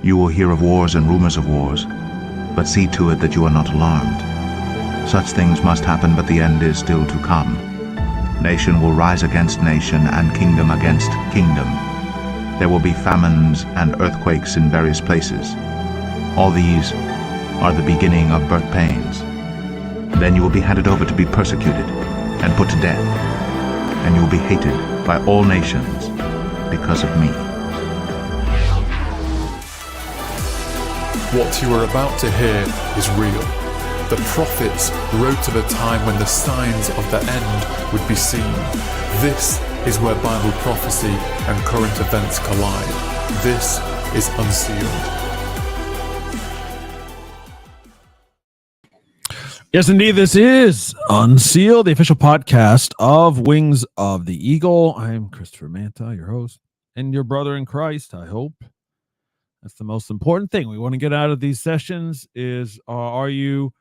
You will hear of wars and rumors of wars, but see to it that you are not alarmed. Such things must happen, but the end is still to come. Nation will rise against nation, and kingdom against kingdom. There will be famines and earthquakes in various places. All these are the beginning of birth pains. Then you will be handed over to be persecuted and put to death, and you will be hated by all nations because of me. What you are about to hear is real. The prophets wrote of a time when the signs of the end would be seen. This is where Bible prophecy and current events collide. This is Unsealed. Yes, indeed, this is Unsealed, the official podcast of Wings of the Eagle. I'm Christopher Manta, your host, and your brother in Christ, I hope. That's the most important thing we want to get out of these sessions is, are you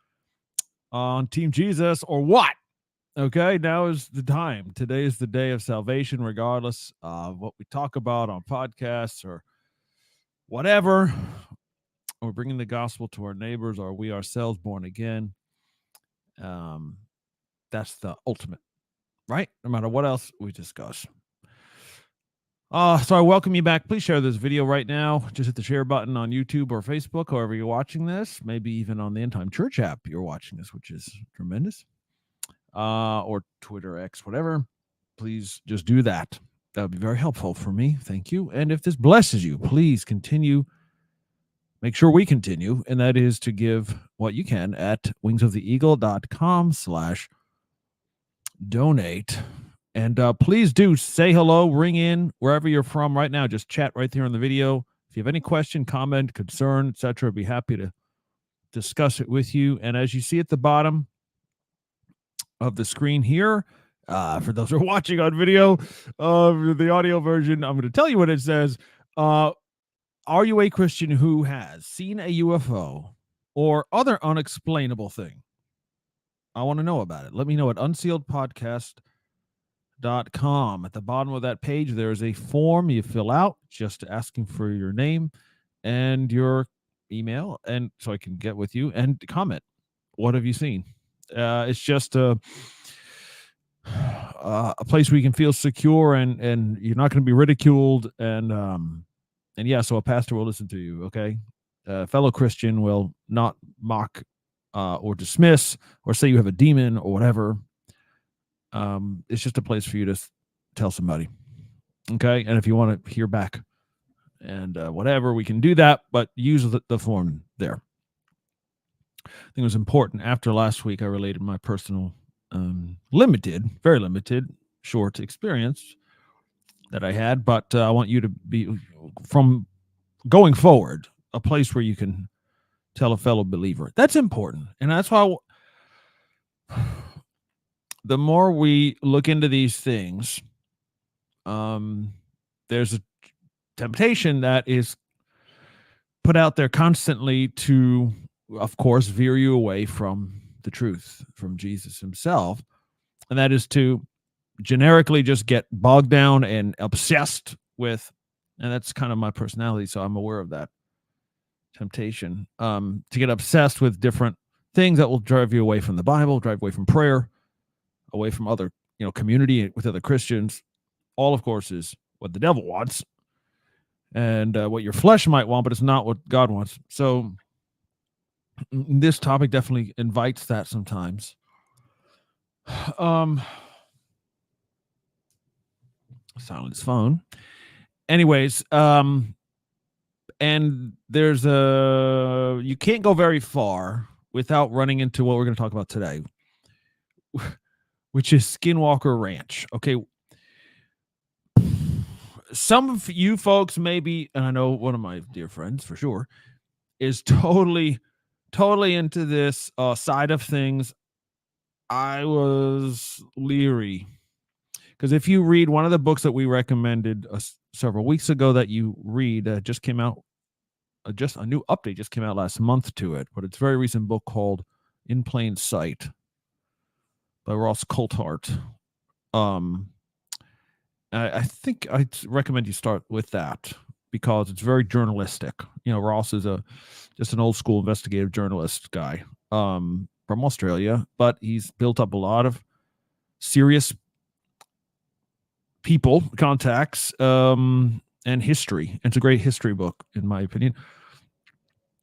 on Team Jesus or what? Okay, now is the time. Today is the day of salvation, regardless of what we talk about on podcasts or whatever. We're bringing the gospel to our neighbors. Are we ourselves born again? That's the ultimate, right? No matter what else we discuss. So I welcome you back. Please share this video right now. Just hit the share button on YouTube or Facebook, however you're watching this. Maybe even on the End Time Church app you're watching this, which is tremendous. Or Twitter, X, whatever. Please just do that. That would be very helpful for me. Thank you. And if this blesses you, please continue. Make sure we continue, and that is to give what you can at wingsoftheeagle.com/donate. And please do say hello, ring in wherever you're from right now. Just chat right there on the video. If you have any question, comment, concern, etc., I'd be happy to discuss it with you. And as you see at the bottom of the screen here, for those who are watching on video, the audio version, I'm going to tell you what it says. Are you a Christian who has seen a UFO or other unexplainable thing? I want to know about it. Let me know at unsealedpodcast.com. At the bottom of that page, there is a form you fill out just asking for your name and your email, and so I can get with you and comment. What have you seen? It's just a place where you can feel secure and you're not going to be ridiculed and yeah, so a pastor will listen to you, okay? A fellow Christian will not mock or dismiss or say you have a demon or whatever. It's just a place for you to tell somebody, okay? And if you want to hear back and whatever, we can do that, but use the form there. I think it was important. After last week, I related my personal very limited, short experience that I had, but I want you to be, from going forward, a place where you can tell a fellow believer. That's important. And that's why the more we look into these things, there's a temptation that is put out there constantly to, of course, veer you away from the truth, from Jesus himself. And that is to generically just get bogged down and obsessed with, and that's kind of my personality, so I'm aware of that temptation, to get obsessed with different things that will drive you away from the Bible, drive away from prayer, away from other, community with other Christians. All, of course, is what the devil wants and what your flesh might want, but it's not what God wants. So this topic definitely invites that sometimes. Silence phone. Anyways, and there's you can't go very far without running into what we're going to talk about today, which is Skinwalker Ranch. Okay. Some of you folks maybe, and I know one of my dear friends for sure, is totally into this side of things. I was leery. Because if you read one of the books that we recommended several weeks ago that you read, just came out, just a new update just came out last month to it, but it's a very recent book called In Plain Sight by Ross Coulthart. I think I'd recommend you start with that. because it's very journalistic. Ross is just an old school investigative journalist guy from Australia, but he's built up a lot of serious people contacts and history. It's a great history book, in my opinion,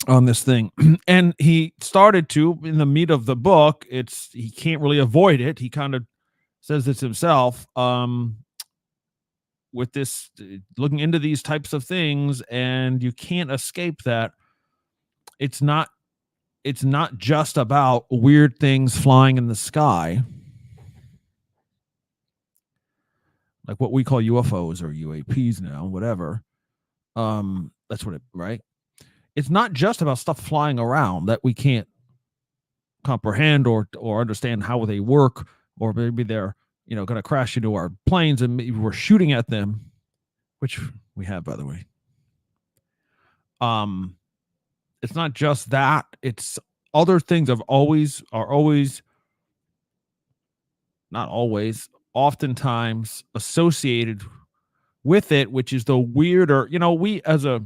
on this thing. And he started to, in the meat of the book, he can't really avoid it. He kind of says this himself, with this, looking into these types of things, and you can't escape that. It's not just about weird things flying in the sky, like what we call UFOs or UAPs now, whatever. That's what right? It's not just about stuff flying around that we can't comprehend or understand how they work, or maybe they're, going to crash into our planes and maybe we're shooting at them, which we have, by the way. It's not just that. It's other things are always, not always, oftentimes associated with it, which is the weirder, we as a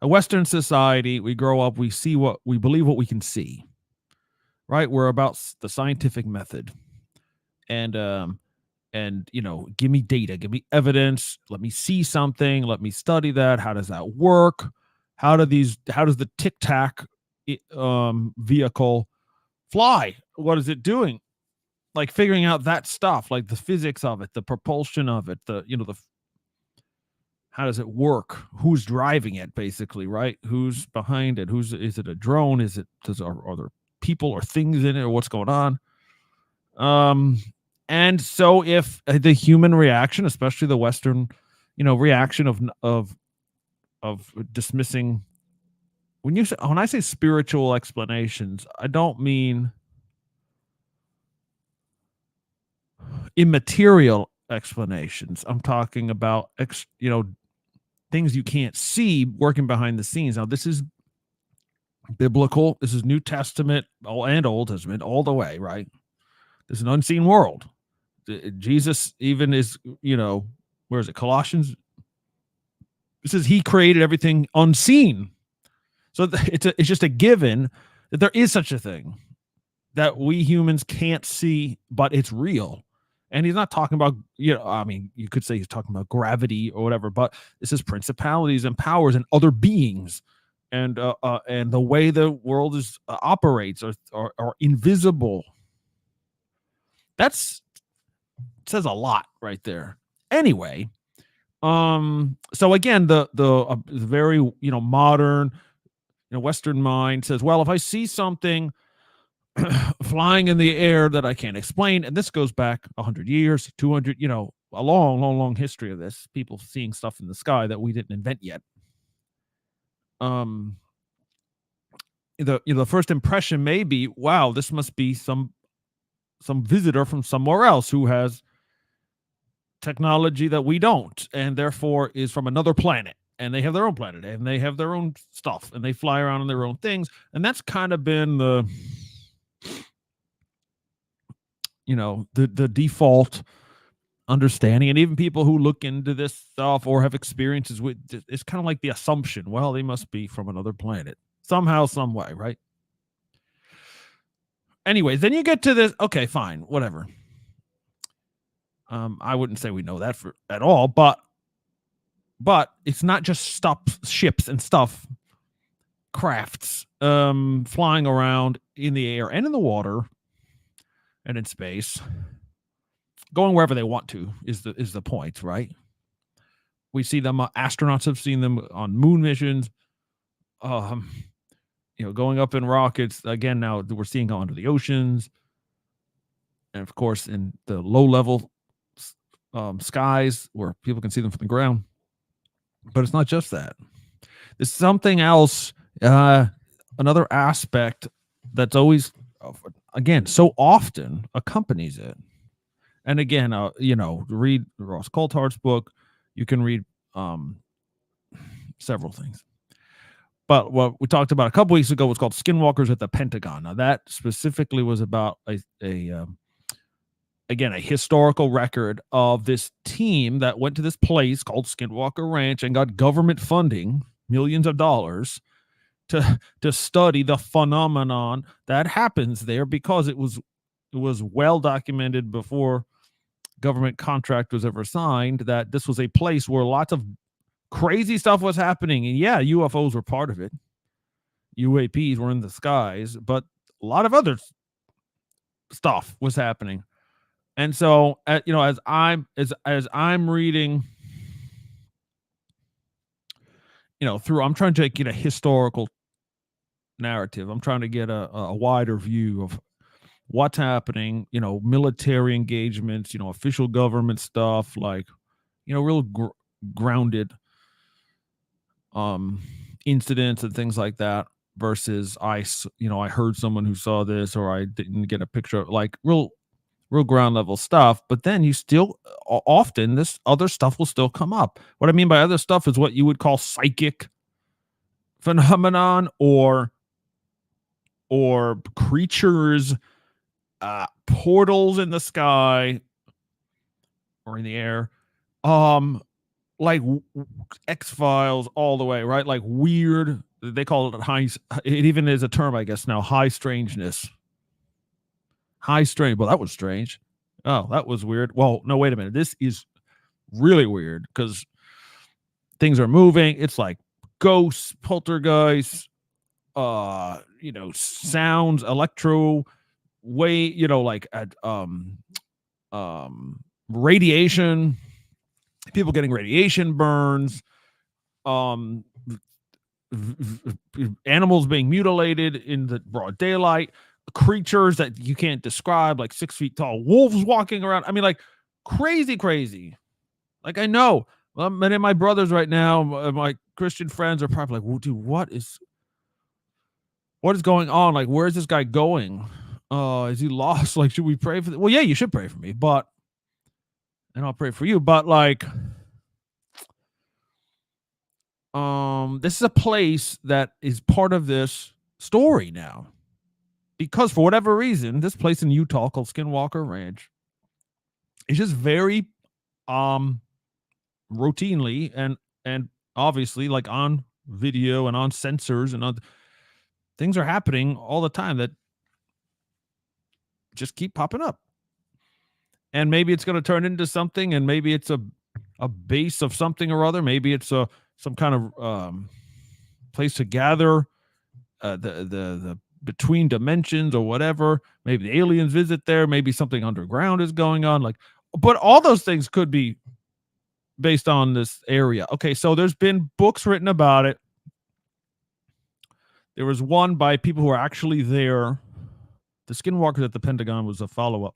Western society, we grow up, we see we believe what we can see, right? We're about the scientific method, and give me data, give me evidence, let me see something, let me study that. How does that work? How does the Tic Tac vehicle fly? What is it doing? Like figuring out that stuff, like the physics of it, the propulsion of it, how does it work? Who's driving it, basically, right? Who's behind it? Is it a drone? Are there people or things in it, or what's going on? And so if the human reaction, especially the Western, reaction of dismissing, when I say spiritual explanations, I don't mean immaterial explanations. I'm talking about things you can't see working behind the scenes. Now, this is biblical. This is New Testament and Old Testament all the way, right? This is an unseen world. Jesus even is, where is it? Colossians. It says he created everything unseen. So it's just a given that there is such a thing that we humans can't see, but it's real. And he's not talking about, you could say he's talking about gravity or whatever, but this is principalities and powers and other beings, and the way the world is operates are invisible. It says a lot right there. Anyway, so again, the very modern Western mind says, well, if I see something flying in the air that I can't explain, and this goes back 100 years, 200, a long history of this, people seeing stuff in the sky that we didn't invent yet. The first impression may be, wow, this must be some visitor from somewhere else who has technology that we don't, and therefore is from another planet, and they have their own planet, and they have their own stuff, and they fly around on their own things. And that's kind of been the default understanding. And even people who look into this stuff or have experiences with it's kind of like the assumption, well, they must be from another planet somehow, some way, right? Anyways, then you get to this. Okay, fine, whatever. I wouldn't say we know that at all, but it's not just ships and stuff, crafts flying around in the air and in the water and in space, going wherever they want to is the point, right? We see them. Astronauts have seen them on moon missions. Going up in rockets again. Now we're seeing go into the oceans, and of course in the low level skies where people can see them from the ground. But it's not just that. There's something else. Another aspect that's always, again, so often accompanies it. And again, read Ross Coulthard's book. You can read several things. But what we talked about a couple weeks ago was called Skinwalkers at the Pentagon. Now, that specifically was about a again, a historical record of this team that went to this place called Skinwalker Ranch and got government funding, millions of dollars, to study the phenomenon that happens there, because it was well documented before government contract was ever signed that this was a place where lots of crazy stuff was happening. And yeah, UFOs were part of it. UAPs were in the skies, but a lot of other stuff was happening. And so, as I'm reading, through, I'm trying to get a historical narrative. I'm trying to get a wider view of what's happening, military engagements, official government stuff, like, real grounded incidents and things like that, versus I heard someone who saw this, or I didn't get a picture of, like, real ground level stuff. But then you still often, this other stuff will still come up. What I mean by other stuff is what you would call psychic phenomenon, or creatures, portals in the sky or in the air, like X-Files all the way, right? Like weird, they call it it even is a term, I guess now, high strangeness. High strange. Well, that was strange. Oh, that was weird. Well, no, wait a minute. This is really weird because things are moving. It's like ghosts, poltergeists, sounds, electro wave, like radiation, people getting radiation burns, animals being mutilated in the broad daylight, creatures that you can't describe, like 6 feet tall wolves walking around. I mean, like crazy. Like, I know many of my brothers right now, my Christian friends, are probably like, well, dude, what is going on? Like, where's this guy going? Is he lost? Like, should we pray for well, yeah, you should pray for me, and I'll pray for you. But like, this is a place that is part of this story now, because for whatever reason, this place in Utah called Skinwalker Ranch is just very, routinely and obviously, like, on video and on sensors and on things are happening all the time that just keep popping up. And maybe it's going to turn into something, and maybe it's a base of something or other. Maybe it's some kind of place to gather the between dimensions or whatever. Maybe the aliens visit there. Maybe something underground is going on. Like, but all those things could be based on this area. Okay, so there's been books written about it. There was one by people who are actually there. The Skinwalkers at the Pentagon was a follow-up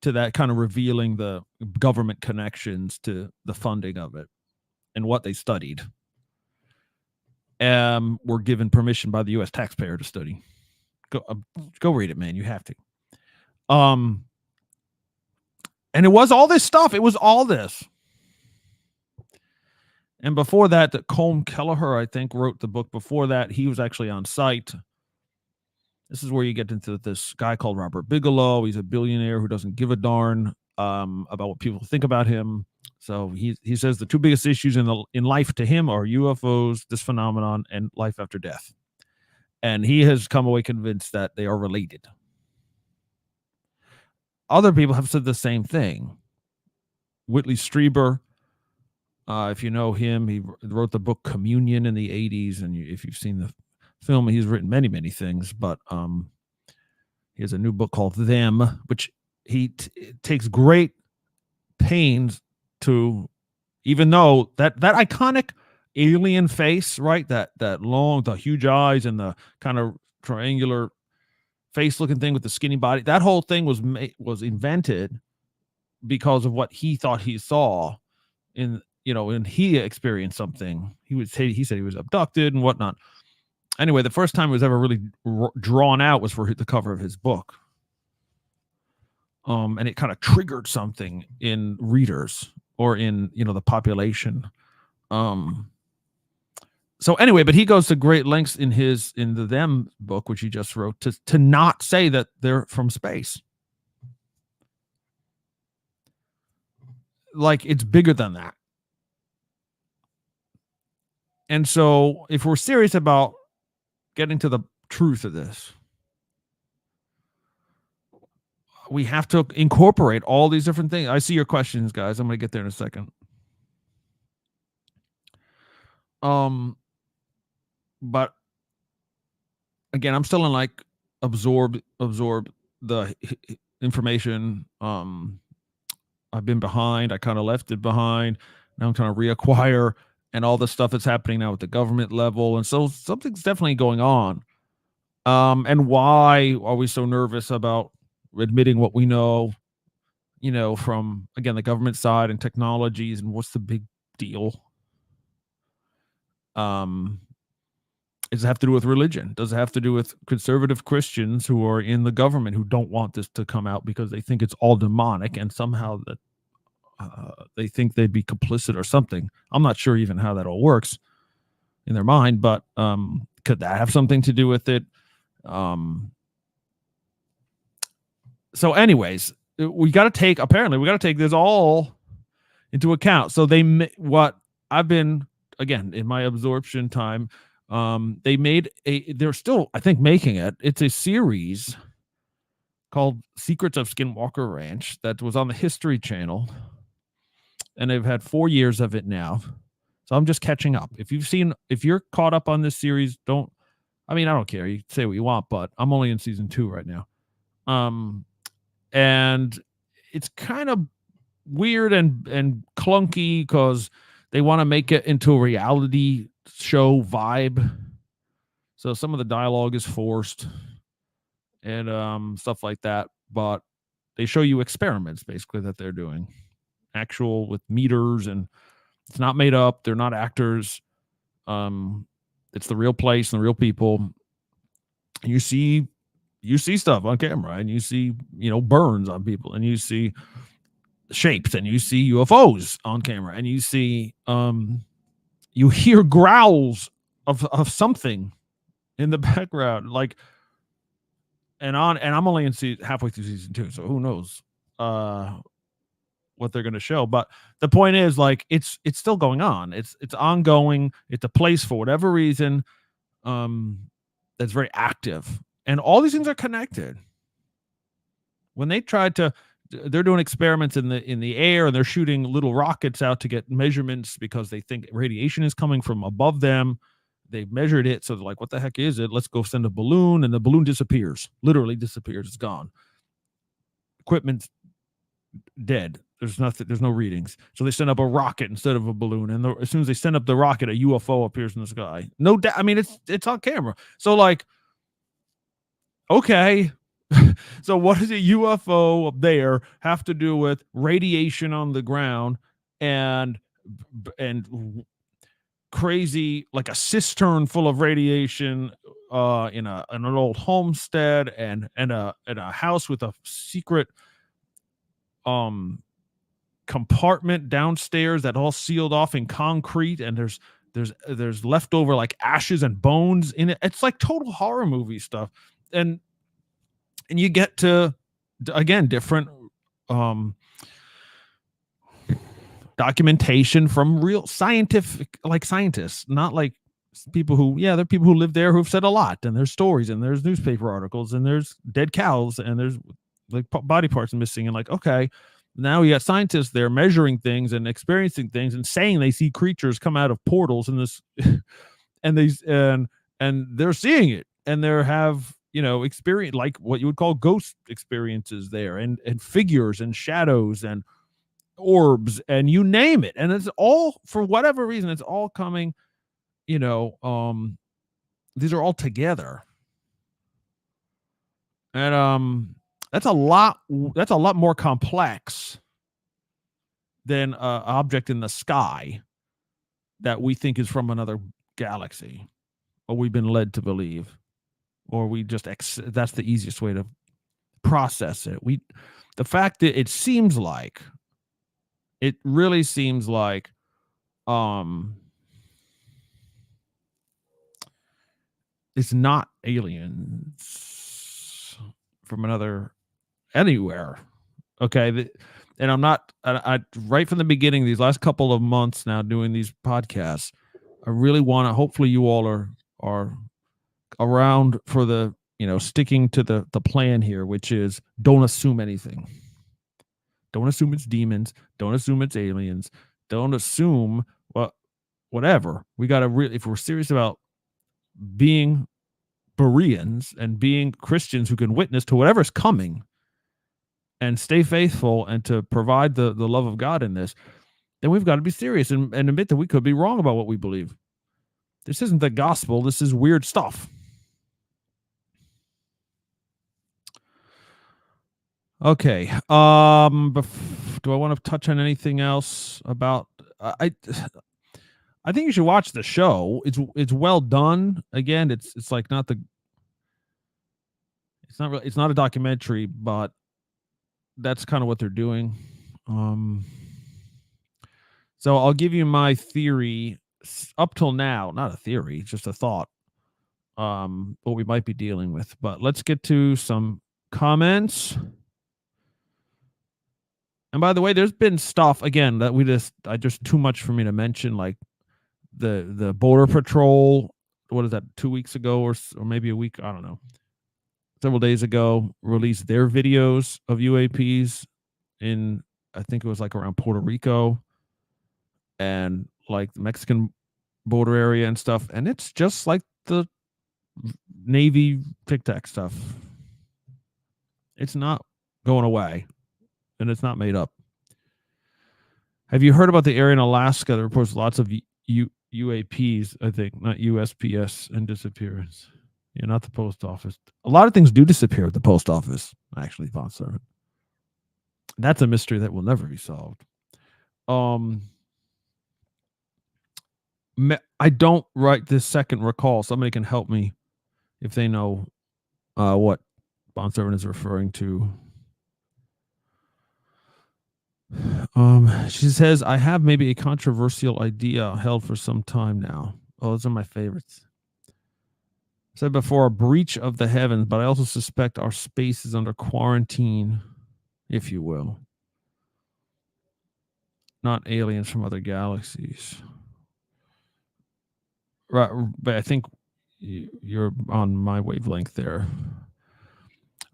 to that, kind of revealing the government connections to the funding of it and what they studied. Were given permission by the U.S. taxpayer to study. Go read it, man. You have to. And it was all this stuff. It was all this. And before that, Colm Kelleher, I think, wrote the book. Before that, he was actually on site. This is where you get into this guy called Robert Bigelow. He's a billionaire who doesn't give a darn about what people think about him. So he says the two biggest issues in life to him are UFOs, this phenomenon, and life after death. And he has come away convinced that they are related. Other people have said the same thing. Whitley Strieber, if you know him, he wrote the book Communion in the 80s. And if you've seen the film, he's written many things, but he has a new book called Them, which he takes great pains to, even though that iconic alien face, right? That long, the huge eyes and the kind of triangular face looking thing with the skinny body, that whole thing was invented because of what he thought he saw and he experienced something. He said he was abducted and whatnot. Anyway, the first time it was ever really drawn out was for the cover of his book. And it kind of triggered something in readers or in, the population. So anyway, but he goes to great lengths in the Them book, which he just wrote, to not say that they're from space. like it's bigger than that. And so if we're serious about getting to the truth of this, we have to incorporate all these different things. I see your questions, guys. I'm going to get there in a second. But again, I'm still in like absorb the information. I've been behind. I kind of left it behind. Now I'm trying to reacquire, and all the stuff that's happening now at the government level. And so something's definitely going on. And why are we so nervous about admitting what we know, from, again, the government side and technologies, and what's the big deal? Does it have to do with religion? Does it have to do with conservative Christians who are in the government who don't want this to come out because they think it's all demonic, and somehow that they think they'd be complicit or something? I'm not sure even how that all works in their mind, but could that have something to do with it? So anyways, we got to take this all into account. So what I've been, again, in my absorption time, they're still, I think, making it. It's a series called Secrets of Skinwalker Ranch that was on the History Channel, and they've had 4 years of it now. So I'm just catching up. If you're caught up on this series, I don't care. You can say what you want, but I'm only in season 2 right now. And it's kind of weird and clunky because they want to make it into a reality show vibe. So some of the dialogue is forced and stuff like that. But they show you experiments basically that they're doing, actual with meters, and it's not made up. They're not actors. It's the real place and the real people. You see stuff on camera, and you see, burns on people, and you see shapes, and you see UFOs on camera, and you see, you hear growls of something in the background, like, and I'm only halfway through season 2, so who knows what they're going to show. But the point is, like, it's still going on. It's ongoing. It's a place, for whatever reason, that's very active, and all these things are connected. When they're doing experiments in the air, and they're shooting little rockets out to get measurements because they think radiation is coming from above them. They've measured it, so they're like, what the heck is it? Let's go send a balloon, and the balloon disappears. Literally disappears. It's gone. Equipment's dead. There's nothing. There's no readings. So they send up a rocket instead of a balloon, and as soon as they send up the rocket, a UFO appears in the sky. No doubt. I mean, it's on camera. So, like, okay. So what does a UFO up there have to do with radiation on the ground and crazy, like a cistern full of radiation in an old homestead and a house with a secret compartment downstairs that all sealed off in concrete, and there's leftover like ashes and bones in it. It's like total horror movie stuff. And you get to, again, different documentation from real scientists, not like people who, there are people who live there who've said a lot, and there's stories, and there's newspaper articles, and there's dead cows, and there's like body parts missing, and like, okay, now you got scientists there measuring things and experiencing things and saying they see creatures come out of portals in this and they're seeing it, and they have, experience, like what you would call ghost experiences there, and figures and shadows and orbs, and you name it. And it's all, for whatever reason, it's all coming, these are all together. And that's a lot more complex than an object in the sky that we think is from another galaxy, or we've been led to believe, or we just that's the easiest way to process it. The fact that it really seems like it's not aliens from anywhere. Okay, and I'm not. I right from the beginning, these last couple of months now doing these podcasts, I really want to. Hopefully, you all are around for the sticking to the plan here, which is don't assume anything. Don't assume it's demons. Don't assume it's aliens. Don't assume whatever. We got to really, if we're serious about being Bereans and being Christians who can witness to whatever's coming and stay faithful and to provide the love of God in this, then we've got to be serious and admit that we could be wrong about what we believe. This isn't the gospel. This is weird stuff. Okay. Do I want to touch on anything else about I think you should watch the show. It's well done. Again, it's like not the it's not a documentary, but that's kind of what they're doing. So I'll give you my theory up till now, not a theory, just a thought. What we might be dealing with. But let's get to some comments. And by the way, there's been stuff again that just too much for me to mention, like the Border Patrol. What is that? 2 weeks ago or maybe a week? I don't know. Several days ago, released their videos of UAPs in, I think it was like around Puerto Rico and like the Mexican border area and stuff. And it's just like the Navy Tic Tac stuff. It's not going away. And it's not made up. Have you heard about the area in Alaska that reports lots of UAPs, I think, not USPS, and disappearance? Yeah, not the post office. A lot of things do disappear at the post office, actually, Von Servant. That's a mystery that will never be solved. I don't right this second recall. Somebody can help me if they know what Von Servant is referring to. She says, I have maybe a controversial idea held for some time now. Oh, those are my favorites. I said before, a breach of the heavens, but I also suspect our space is under quarantine, if you will. Not aliens from other galaxies. Right, but I think you're on my wavelength there.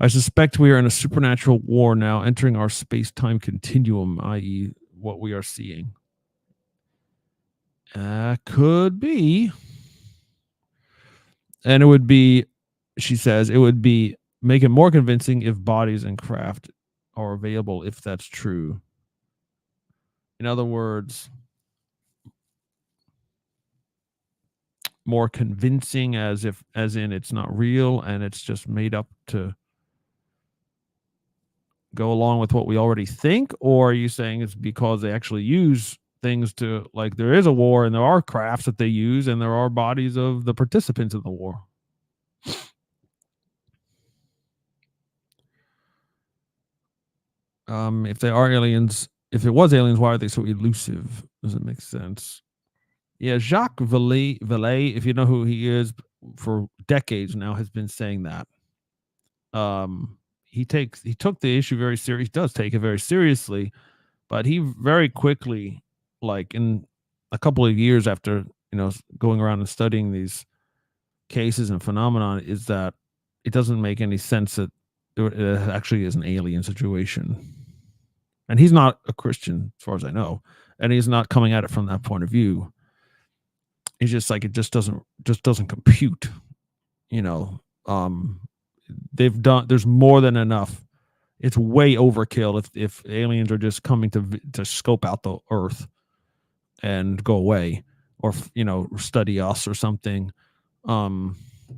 I suspect we are in a supernatural war now, entering our space-time continuum, i.e., what we are seeing. Could be. And it would be, she says, it would be make it more convincing if bodies and craft are available, if that's true. In other words, more convincing as in it's not real and it's just made up to go along with what we already think? Or are you saying it's because they actually use things to, like, there is a war and there are crafts that they use and there are bodies of the participants in the war? If they are aliens, if it was aliens, why are they so elusive? Does it make sense? Yeah, Jacques Vallée, if you know who he is, for decades now has been saying that. He took the issue very serious. He does take it very seriously, but he very quickly, like in a couple of years after, going around and studying these cases and phenomenon, is that it doesn't make any sense that it actually is an alien situation. And he's not a Christian, as far as I know, and he's not coming at it from that point of view. It's just like it just doesn't compute. There's more than enough. It's way overkill if aliens are just coming to scope out the Earth and go away, or study us or something.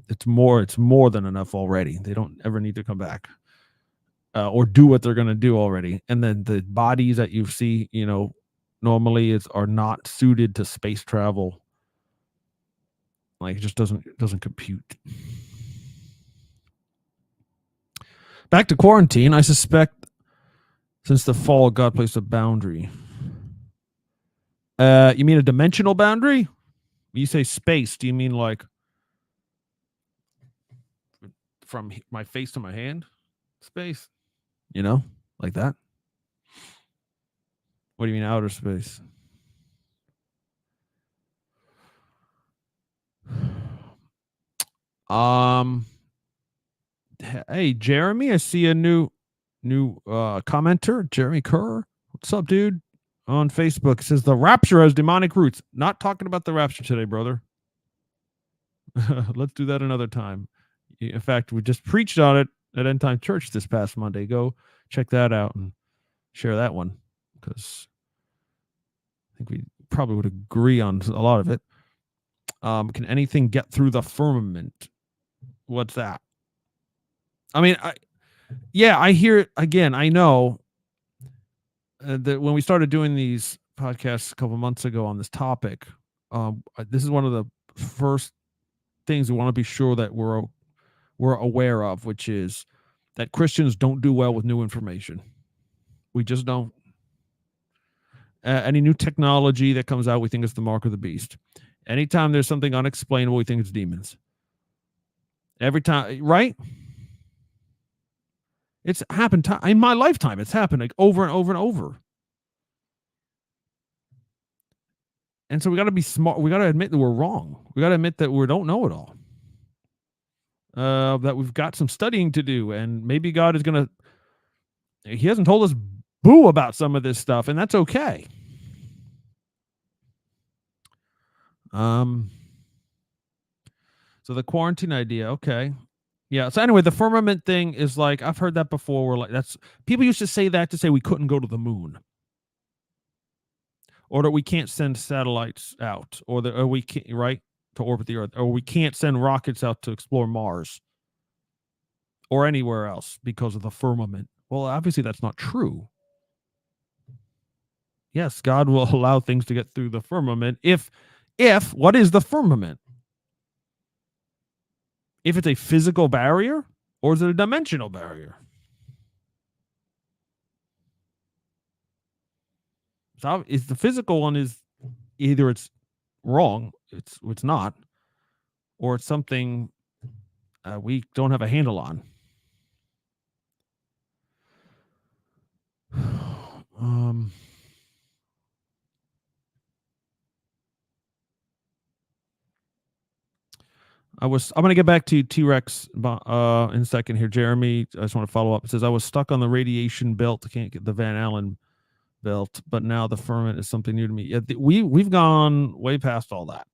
It's more than enough already. They don't ever need to come back or do what they're going to do already. And then the bodies that you see, normally are not suited to space travel. Like, it just doesn't compute. Back to quarantine, I suspect since the fall, God placed a boundary. You mean a dimensional boundary? When you say space, do you mean like from my face to my hand space? Like that? What do you mean outer space? Hey Jeremy, I see a new commenter, Jeremy Kerr. What's up, dude? On Facebook, it says the rapture has demonic roots. Not talking about the rapture today, brother. Let's do that another time. In fact, we just preached on it at End Time Church this past Monday. Go check that out and share that one, because I think we probably would agree on a lot of it. Can anything get through the firmament? What's that? I mean, I hear it again. I know that when we started doing these podcasts a couple months ago on this topic, this is one of the first things we want to be sure that we're aware of, which is that Christians don't do well with new information. We just don't. Any new technology that comes out, we think it's the mark of the beast. Anytime there's something unexplainable, we think it's demons. Every time, right? It's happened in my lifetime. It's happened like over and over and over. And so we got to be smart. We got to admit that we're wrong. We got to admit that we don't know it all. That we've got some studying to do, and maybe God is going to. He hasn't told us boo about some of this stuff, and that's okay. So the quarantine idea, okay. Yeah. So anyway, the firmament thing is like, I've heard that before. We're like, that's people used to say that to say we couldn't go to the moon, or that we can't send satellites out, or we can't, right, to orbit the Earth, or we can't send rockets out to explore Mars or anywhere else because of the firmament. Well, obviously that's not true. Yes, God will allow things to get through the firmament if what is the firmament? If it's a physical barrier, or is it a dimensional barrier? So is the physical one is either it's wrong, it's not, or it's something we don't have a handle on. I'm going to get back to T-Rex in a second here. Jeremy, I just want to follow up. It says, I was stuck on the radiation belt. I can't get the Van Allen belt, but now the firmament is something new to me. Yeah, we've gone way past all that.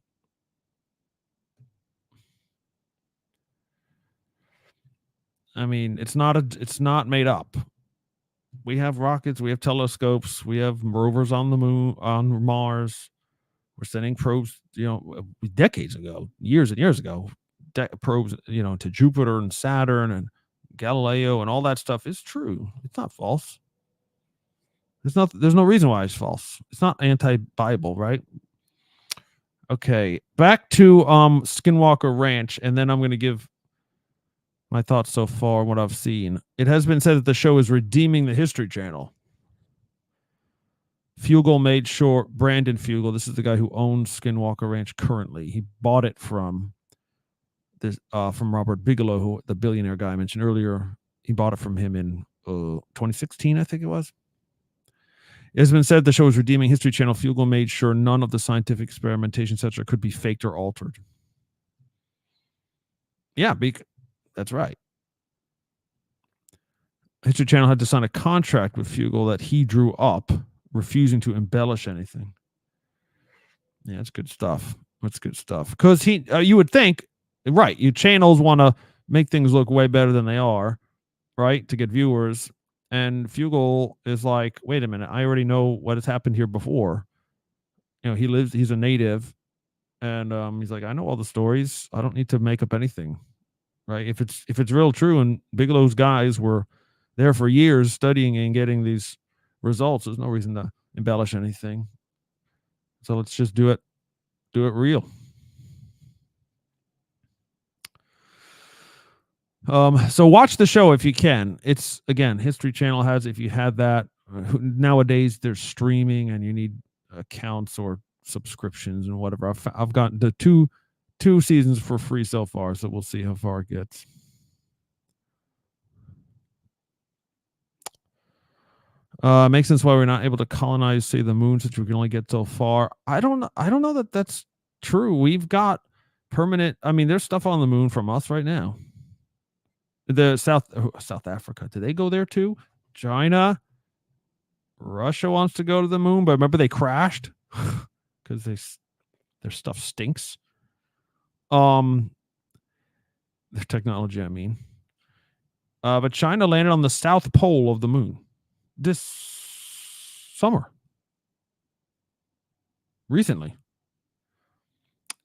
I mean, it's not made up. We have rockets, we have telescopes, we have rovers on the moon, on Mars. We're sending probes, decades ago, years and years ago, probes, to Jupiter and Saturn and Galileo, and all that stuff is true. It's not false. There's no reason why it's false. It's not anti-Bible, right? Okay, back to Skinwalker Ranch, and then I'm going to give my thoughts so far, what I've seen. It has been said that the show is redeeming the History Channel. Fugel made sure, Brandon Fugel, this is the guy who owns Skinwalker Ranch currently. He bought it from Robert Bigelow, who the billionaire guy I mentioned earlier. He bought it from him in 2016, I think it was. It has been said the show is redeeming History Channel. Fugel made sure none of the scientific experimentation, etc., could be faked or altered. Yeah, that's right. History Channel had to sign a contract with Fugel that he drew up, refusing to embellish anything. Yeah, that's good stuff. That's good stuff. Because you would think, right, you channels want to make things look way better than they are, right, to get viewers. And Fugel is like, wait a minute, I already know what has happened here before. He's a native, and he's like, I know all the stories. I don't need to make up anything, right? If it's real true, and Bigelow's guys were there for years studying and getting these results, there's no reason to embellish anything. So let's just do it real. So watch the show if you can. It's, again, History Channel has, if you had that, nowadays there's streaming and you need accounts or subscriptions and whatever. I've gotten the two seasons for free so far, so we'll see how far it gets. Makes sense why we're not able to colonize, say, the moon, since we can only get so far. I don't know that that's true. We've got permanent. I mean, there's stuff on the moon from us right now. The South Africa. Did they go there too? China, Russia wants to go to the moon, but remember they crashed because their stuff stinks. Their technology, I mean. But China landed on the south pole of the moon this summer, recently,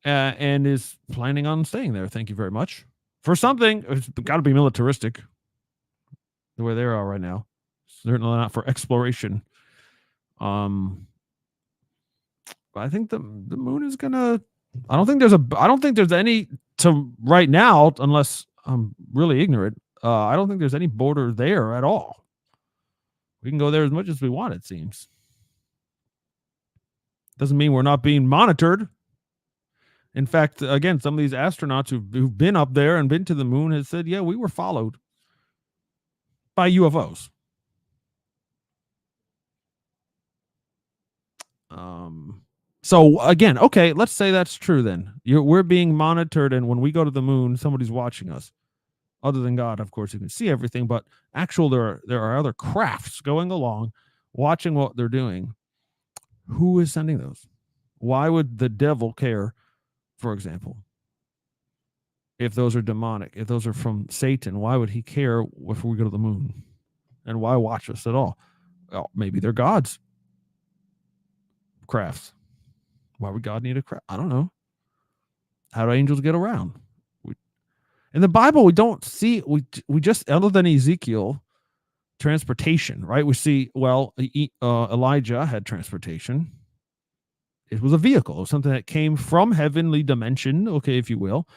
and is planning on staying there. Thank you very much for something. It's got to be militaristic the way they are right now. Certainly not for exploration. But I think the moon is gonna. I don't think there's any to right now, unless I'm really ignorant. I don't think there's any border there at all. We can go there as much as we want, it seems. Doesn't mean we're not being monitored. In fact, again, some of these astronauts who've been up there and been to the moon have said, yeah, we were followed by UFOs. So again, okay, let's say that's true then. We're being monitored, and when we go to the moon, somebody's watching us. Other than God, of course, you can see everything, but there are other crafts going along, watching what they're doing. Who is sending those? Why would the devil care, for example, if those are demonic, if those are from Satan? Why would he care if we go to the moon? And why watch us at all? Well, maybe they're God's crafts. Why would God need a craft? I don't know. How do angels get around? In the Bible, we don't see, we just, other than Ezekiel, transportation, right? We see, well, Elijah had transportation. It was a vehicle, something that came from heavenly dimension, okay, if you will,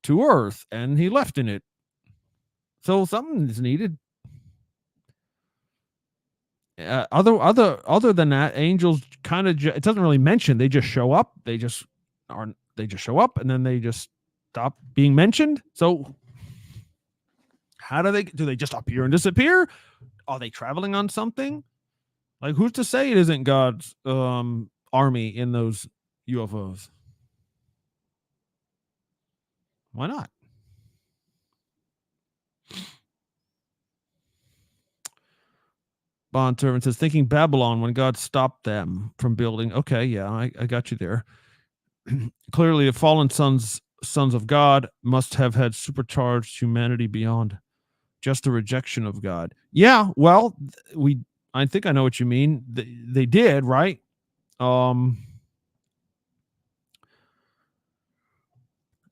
to earth, and he left in it. So something is needed. Other than that, angels kind of it doesn't really mention. They just show up. They just show up, and then they just stop being mentioned. So how do they just appear and disappear? Are they traveling on something? Like, who's to say it isn't God's army in those UFOs? Why not? Bond servant says, thinking Babylon when God stopped them from building. Okay, yeah, I got you there. Clearly, the fallen sons of God must have had supercharged humanity beyond just the rejection of God. Yeah, well, I think I know what you mean. They did, right?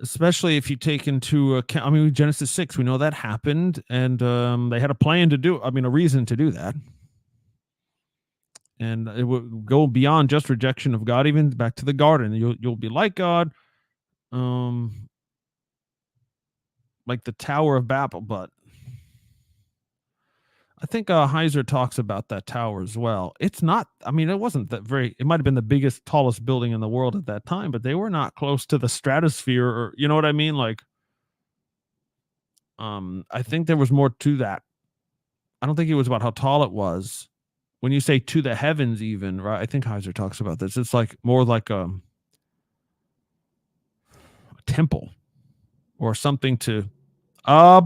Especially if you take into account, I mean, Genesis 6, we know that happened, and they had a plan to do, a reason to do that. And it would go beyond just rejection of God, even back to the garden. You'll be like God, like the Tower of Babel. But I think Heiser talks about that tower as well. It's not, it wasn't it might have been the biggest, tallest building in the world at that time, but they were not close to the stratosphere, or, you know what I mean? Like, I think there was more to that. I don't think it was about how tall it was. When you say to the heavens, even, right? I think Heiser talks about this. It's like more like a temple or something to, I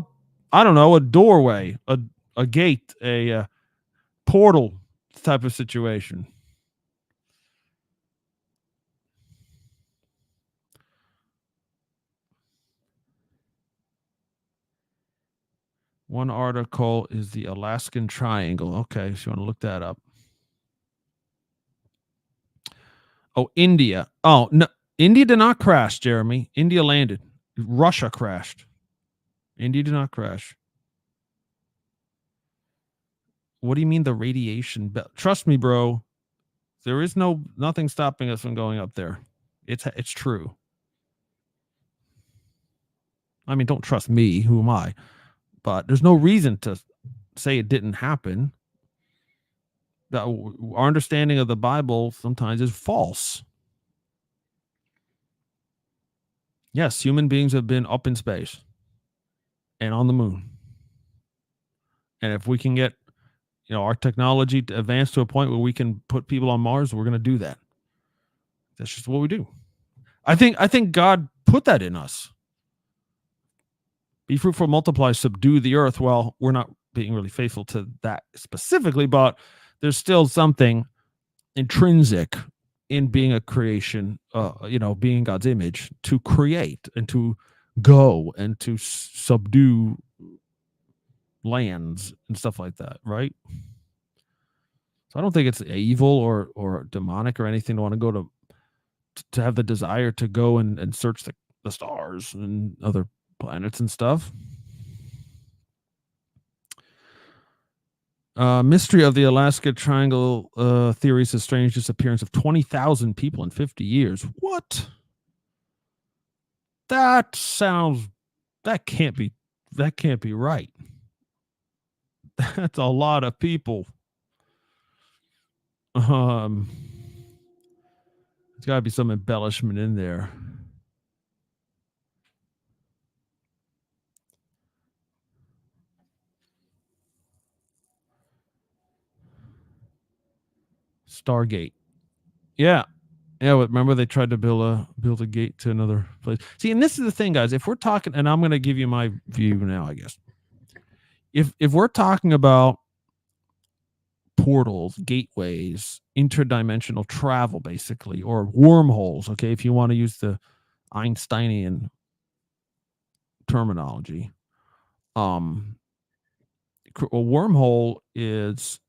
don't know, a doorway, a gate, a portal type of situation. One article is the Alaskan Triangle. Okay, so you want to look that up. Oh, India. Oh, no, India did not crash, Jeremy. India landed. Russia crashed. India did not crash. What do you mean the radiation belt? Trust me, bro. There is nothing stopping us from going up there. It's true. Don't trust me. Who am I? But there's no reason to say it didn't happen. Our understanding of the Bible sometimes is false. Yes, human beings have been up in space and on the moon. And if we can get our technology to advance to a point where we can put people on Mars, we're going to do that. That's just what we do. I think God put that in us. Be fruitful, multiply, subdue the earth. Well, we're not being really faithful to that specifically, but there's still something intrinsic in being a creation, being God's image, to create and to go and to subdue lands and stuff like that, right? So I don't think it's evil or demonic or anything to want to go to have the desire to go and search the stars and other planets and stuff. Mystery of the Alaska Triangle theories the strange disappearance of 20,000 people in 50 years. What? That can't be right. That's a lot of people. There's got to be some embellishment in there. Stargate. Yeah. Yeah, remember they tried to build a gate to another place. See, and this is the thing, guys. If we're talking, and I'm going to give you my view now, I guess. If we're talking about portals, gateways, interdimensional travel, basically, or wormholes, okay, if you want to use the Einsteinian terminology, a wormhole is,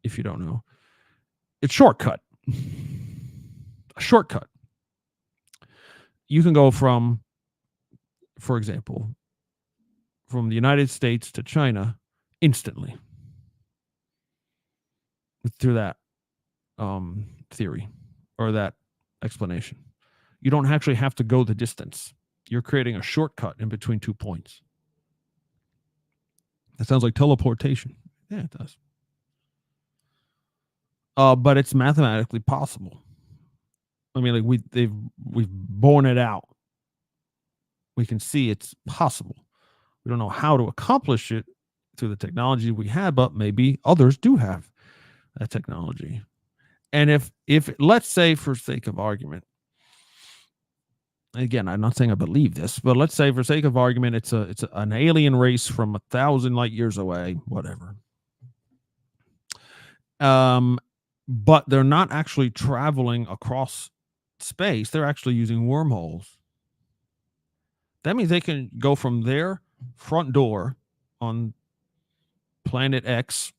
if you don't know, it's shortcut. A shortcut. You can go from, for example, from the United States to China instantly through that theory or that explanation. You don't actually have to go the distance. You're creating a shortcut in between 2 points. That sounds like teleportation. Yeah, it does. But it's mathematically possible. I mean, like we've borne it out. We can see it's possible. We don't know how to accomplish it through the technology we have, but maybe others do have that technology. And if let's say, for sake of argument, again, I'm not saying I believe this, but let's say for sake of argument, it's an alien race from 1,000 light years away, whatever. But they're not actually traveling across space. They're actually using wormholes. That means they can go from their front door on planet X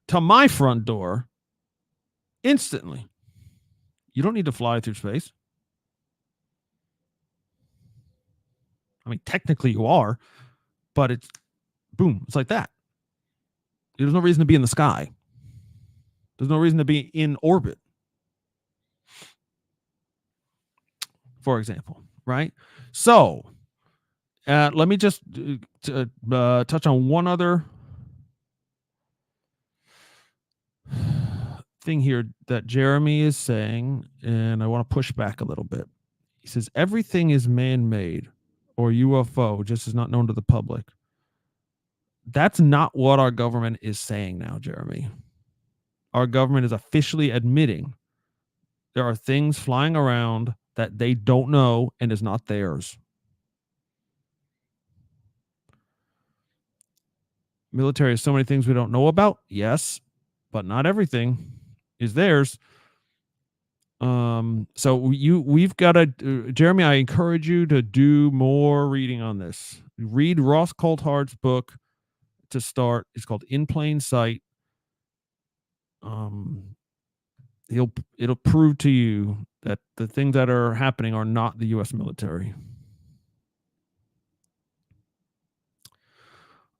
to my front door instantly. You don't need to fly through space. I mean, technically you are, but it's boom. It's like that. There's no reason to be in the sky. There's no reason to be in orbit, for example, right? So let me just touch on one other thing here that Jeremy is saying, and I want to push back a little bit. He says, everything is man-made or UFO, just is not known to the public. That's not what our government is saying now, Jeremy. Our government is officially admitting there are things flying around that they don't know and is not theirs. Military has so many things we don't know about. Yes, but not everything is theirs. So we've got to, Jeremy, I encourage you to do more reading on this. Read Ross Coulthard's book to start. It's called In Plain Sight. It'll prove to you that the things that are happening are not the U.S. military.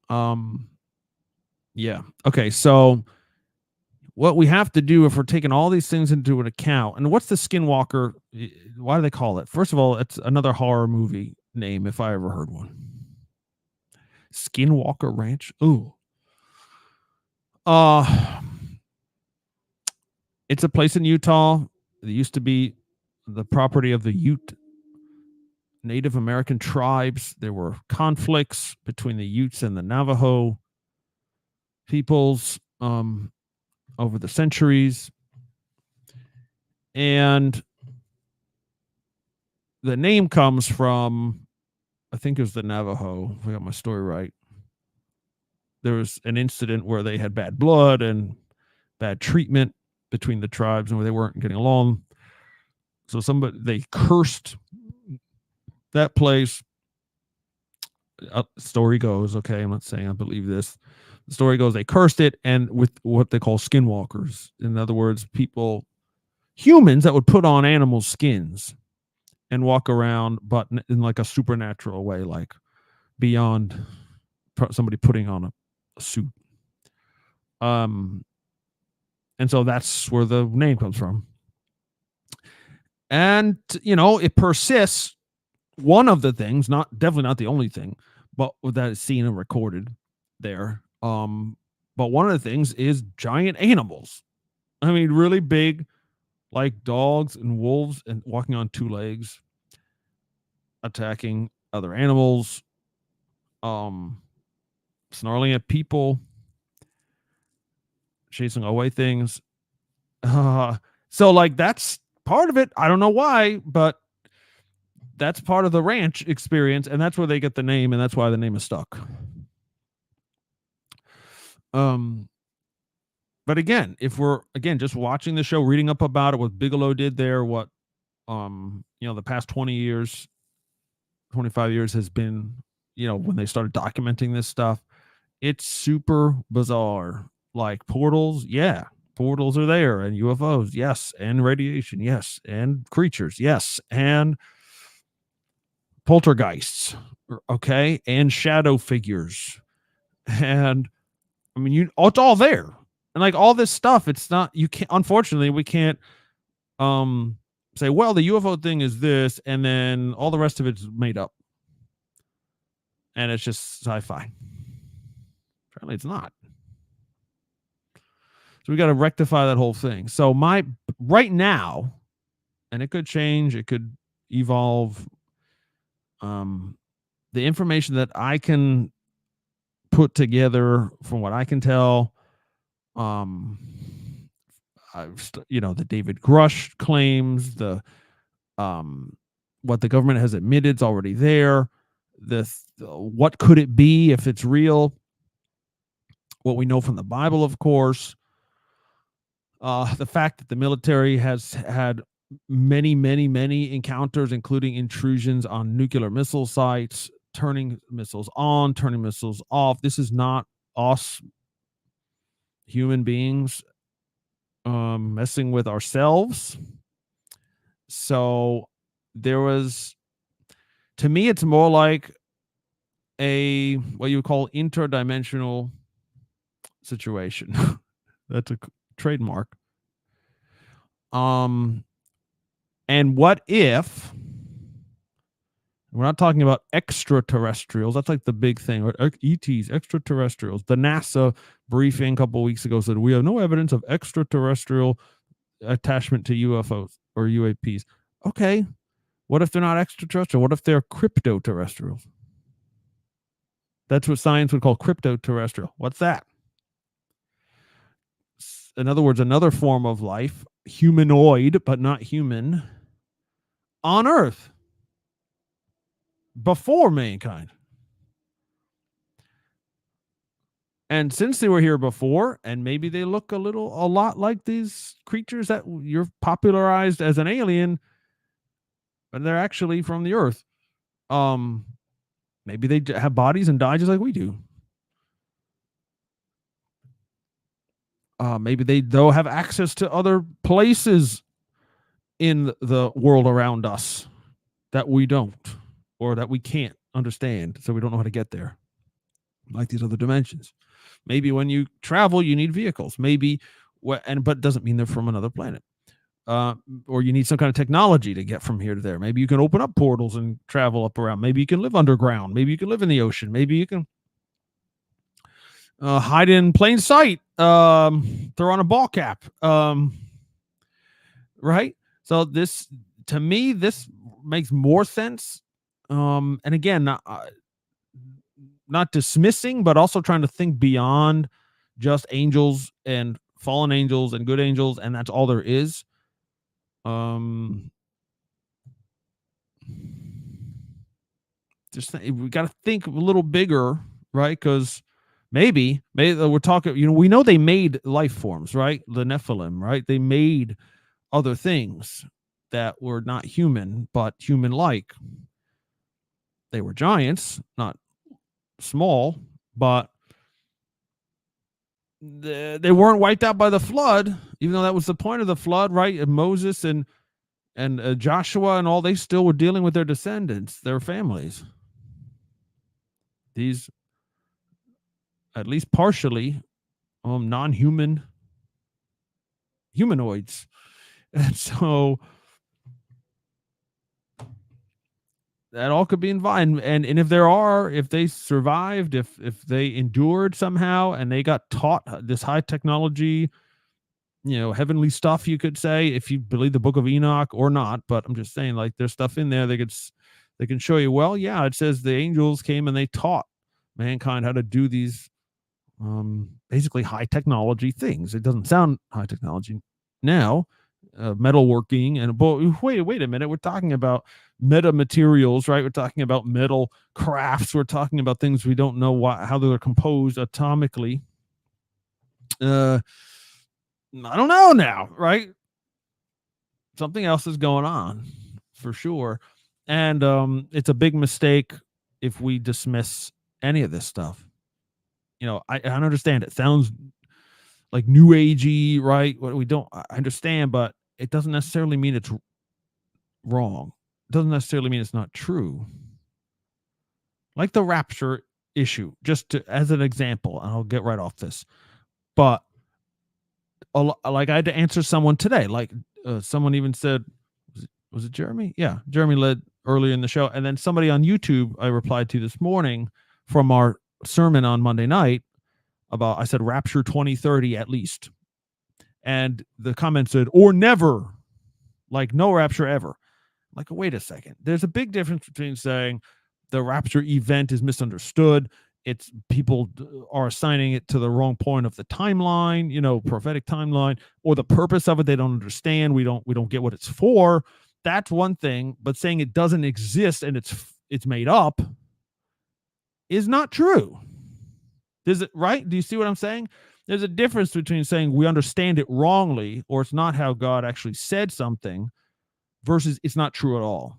Yeah. Okay. So what we have to do, if we're taking all these things into an account, and what's the Skinwalker? Why do they call it? First of all, it's another horror movie name, if I ever heard one. Skinwalker Ranch. Ooh. It's a place in Utah that used to be the property of the Ute Native American tribes. There were conflicts between the Utes and the Navajo peoples over the centuries. And the name comes from, I think it was the Navajo, if I got my story right. There was an incident where they had bad blood and bad treatment between the tribes and where they weren't getting along. So they cursed that place. Story goes, okay, I'm not saying I believe this. The story goes they cursed it, and with what they call skinwalkers. In other words, humans that would put on animal skins and walk around, but in like a supernatural way, like beyond somebody putting on a suit. And so that's where the name comes from. And, it persists. One of the things, definitely not the only thing, but that is seen and recorded there. But one of the things is giant animals. I mean, really big, like dogs and wolves, and walking on two legs, attacking other animals, snarling at people, chasing away things. So like that's part of it. I don't know why, but that's part of the ranch experience, and that's where they get the name, and that's why the name is stuck. But again, if we're just watching the show, reading up about it, what Bigelow did there, what the past 20 years, 25 years has been, when they started documenting this stuff, it's super bizarre. Like portals, yeah, portals are there, and UFOs, yes, and radiation, yes, and creatures, yes, and poltergeists, okay, and shadow figures, and I mean, it's all there, and like all this stuff, it's not, you can't, unfortunately, we can't say, well, the UFO thing is this, and then all the rest of it's made up, and it's just sci-fi. Apparently, it's not. So we got to rectify that whole thing. So right now, and it could change, it could evolve. The information that I can put together, from what I can tell, the David Grush claims, what the government has admitted is already there. What could it be if it's real? What we know from the Bible, of course. The fact that the military has had many, many, many encounters, including intrusions on nuclear missile sites, turning missiles on, turning missiles off. This is not us human beings messing with ourselves. So there was, to me, it's more like what you would call interdimensional situation. That's a trademark. And what if, we're not talking about extraterrestrials, that's like the big thing, or ETs, extraterrestrials. The NASA briefing a couple of weeks ago said we have no evidence of extraterrestrial attachment to UFOs or UAPs. Okay, what if they're not extraterrestrial? What if they're cryptoterrestrials? That's what science would call cryptoterrestrial. What's that? In other words, another form of life, humanoid, but not human, on Earth before mankind. And since they were here before, and maybe they look a lot like these creatures that you're popularized as an alien, but they're actually from the Earth. Maybe they have bodies and die just like we do. Maybe they, though, have access to other places in the world around us that we don't, or that we can't understand, so we don't know how to get there, like these other dimensions. Maybe when you travel, you need vehicles. Maybe, but it doesn't mean they're from another planet. Or you need some kind of technology to get from here to there. Maybe you can open up portals and travel up around. Maybe you can live underground. Maybe you can live in the ocean. Maybe you can hide in plain sight, throw on a ball cap, right? So this, to me, this makes more sense And again, not dismissing, but also trying to think beyond just angels and fallen angels and good angels, and that's all there is. Just we got to think a little bigger, right? Because maybe we're talking. We know they made life forms, right? The Nephilim, right? They made other things that were not human, but human-like. They were giants, not small, but they weren't wiped out by the flood, even though that was the point of the flood, right? And Moses and Joshua and all, they still were dealing with their descendants, their families. These, at least partially, non-human humanoids. And so that all could be involved. And if they survived, if they endured somehow and they got taught this high technology, heavenly stuff, you could say, if you believe the Book of Enoch or not, but I'm just saying, like, there's stuff in there they can show you. Well, yeah, it says the angels came and they taught mankind how to do these basically high technology things. It doesn't sound high technology now, metalworking, and wait a minute, we're talking about meta materials, right? We're talking about metal crafts. We're talking about things we don't know how they're composed atomically. I don't know now, right? Something else is going on for sure. And it's a big mistake if we dismiss any of this stuff. I understand it sounds like new agey, right? What I understand, but it doesn't necessarily mean it's wrong. It doesn't necessarily mean it's not true. Like the rapture issue, as an example, and I'll get right off this. But like I had to answer someone today. Like someone even said, was it Jeremy? Yeah, Jeremy led earlier in the show, and then somebody on YouTube I replied to this morning from our sermon on Monday night I said rapture 2030 at least, and the comment said, or never, like no rapture ever. Like, wait a second, there's a big difference between saying the rapture event is misunderstood, it's people are assigning it to the wrong point of the timeline, prophetic timeline, or the purpose of it they don't understand, we don't get what it's for. That's one thing, but saying it doesn't exist and it's made up is not true. Is it right? Do you see what I'm saying? There's a difference between saying we understand it wrongly, or it's not how God actually said something, versus it's not true at all.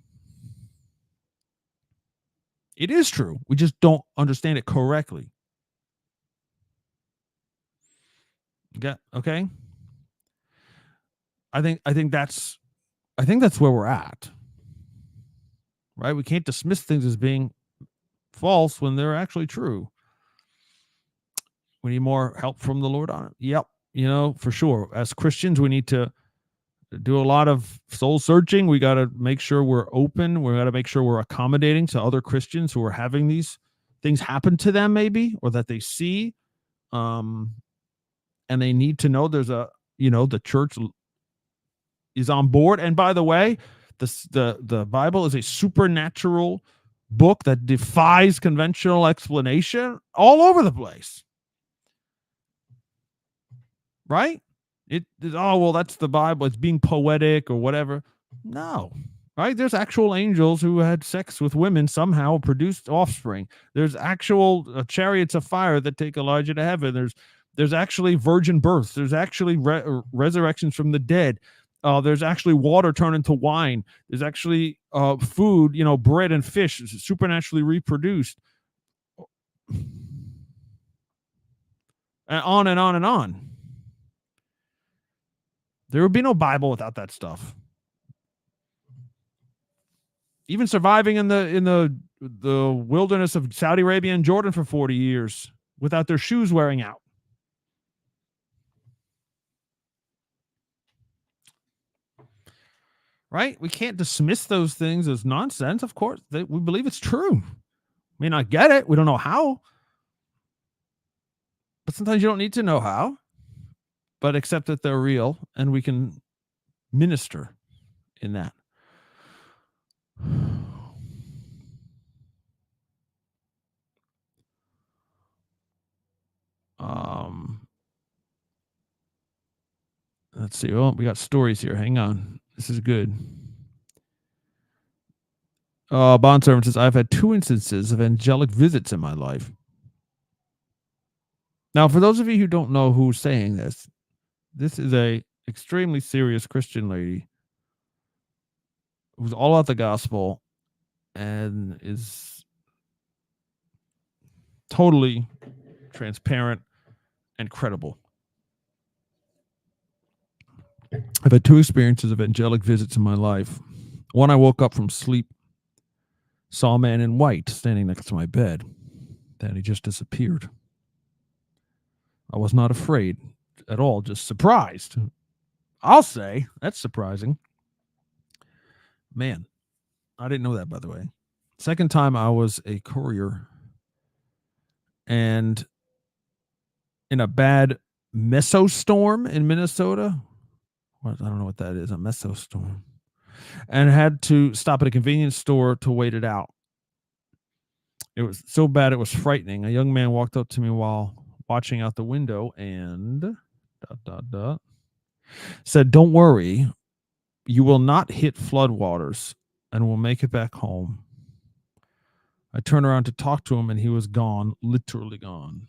It is true. We just don't understand it correctly. Okay. I think that's where we're at. Right? We can't dismiss things as being false when they're actually true. We need more help from the Lord on it. Yep. For sure. As Christians, we need to do a lot of soul searching. We got to make sure we're open. We got to make sure we're accommodating to other Christians who are having these things happen to them, maybe, or that they see. And they need to know there's the church is on board. And by the way, the Bible is a supernatural book that defies conventional explanation all over the place. Right? That's the Bible. It's being poetic or whatever. No, right? There's actual angels who had sex with women, somehow produced offspring. There's actual chariots of fire that take Elijah to heaven. There's actually virgin births. There's actually resurrections from the dead. There's actually water turned into wine. There's actually food, bread and fish supernaturally reproduced. And on and on and on. There would be no Bible without that stuff. Even surviving in the wilderness of Saudi Arabia and Jordan for 40 years without their shoes wearing out. Right? We can't dismiss those things as nonsense. Of course, we believe it's true. May not get it. We don't know how. But sometimes you don't need to know how. But accept that they're real, and we can minister in that. Let's see. Oh, we got stories here. Hang on. This is good. Bond servant says, I've had 2 instances of angelic visits in my life. Now, for those of you who don't know who's saying this is a extremely serious Christian lady who's all about the gospel and is totally transparent and credible. I've had 2 experiences of angelic visits in my life. One, I woke up from sleep, saw a man in white standing next to my bed. Then he just disappeared. I was not afraid at all, just surprised. I'll say that's surprising. Man, I didn't know that, by the way. Second time, I was a courier and in a bad mesostorm in Minnesota. I don't know what that is, a mesostorm. And had to stop at a convenience store to wait it out. It was so bad, it was frightening. A young man walked up to me while watching out the window and said, "Don't worry, you will not hit floodwaters and will make it back home." I turned around to talk to him and he was gone, literally gone.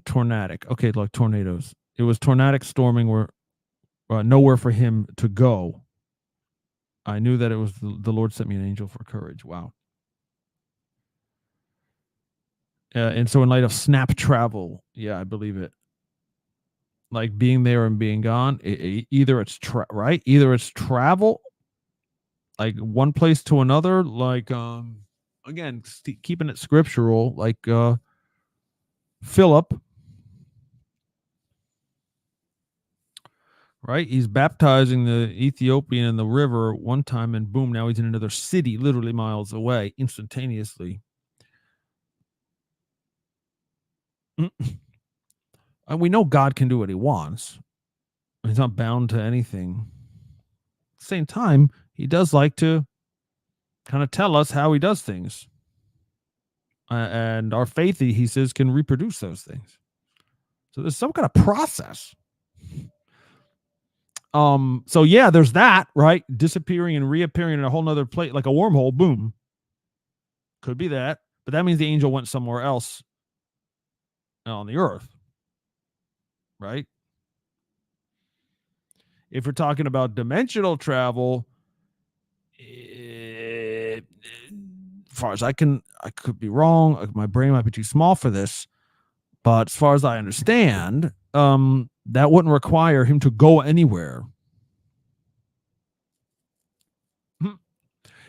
Tornadic. Okay, like tornadoes. It was tornadic storming where nowhere for him to go. I knew that it was the Lord sent me an angel for courage. Wow. And so in light of snap travel, yeah, I believe it. Like being there and being gone, either it's right, either it's travel, like one place to another, like again, keeping it scriptural, like Philip, right? He's baptizing the Ethiopian in the river one time, and boom, now he's in another city, literally miles away, instantaneously. And we know God can do what he wants. He's not bound to anything. At the same time, he does like to kind of tell us how he does things. And our faith, he says, can reproduce those things. So there's some kind of process. So yeah, there's that, right? Disappearing and reappearing in a whole nother place, like a wormhole, boom. Could be that. But that means the angel went somewhere else on the earth. Right? If we're talking about dimensional travel, as far as I could be wrong. My brain might be too small for this, but as far as I understand, that wouldn't require him to go anywhere.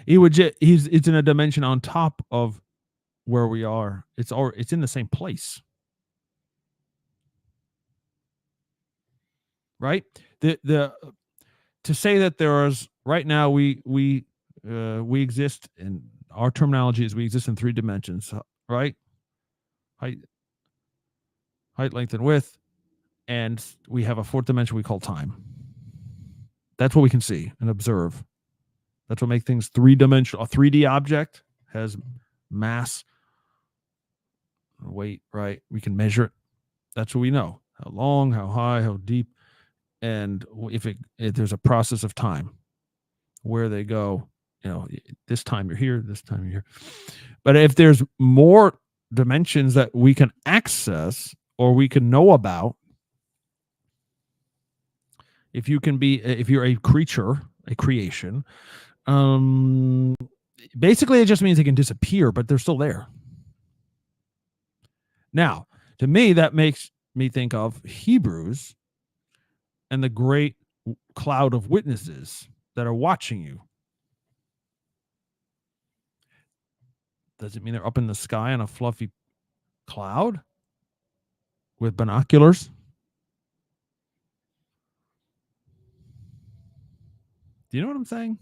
It's in a dimension on top of where we are. It's in the same place. Right? To say that there is right now we exist, in our terminology is we exist in 3 dimensions, right? Height, length, and width, and we have a 4th dimension we call time. That's what we can see and observe. That's what makes things 3-dimensional. A 3D object has mass, weight, right? We can measure it. That's what we know. How long, how high, how deep. And if there's a process of time where they go, this time you're here, this time you're here. But if there's more dimensions that we can access or we can know about, if you're a creature, a creation, basically it just means they can disappear, but they're still there. Now, to me, that makes me think of Hebrews and the great cloud of witnesses that are watching you. Does it mean they're up in the sky on a fluffy cloud with binoculars? Do you know what I'm saying?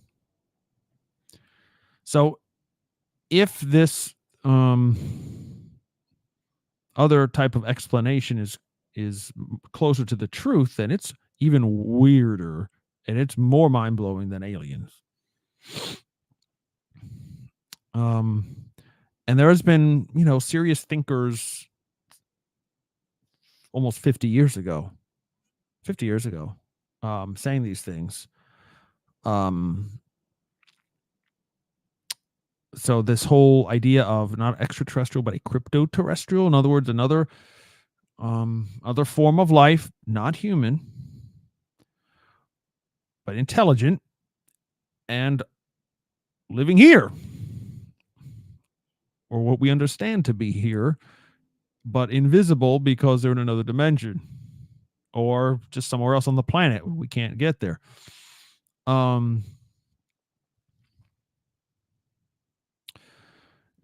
So if this other type of explanation is closer to the truth, then it's even weirder and it's more mind-blowing than aliens. And there has been, serious thinkers almost 50 years ago. 50 years ago, saying these things. So this whole idea of not extraterrestrial, but a crypto-terrestrial, in other words, another other form of life, not human, but intelligent and living here, or what we understand to be here, but invisible because they're in another dimension or just somewhere else on the planet. We can't get there.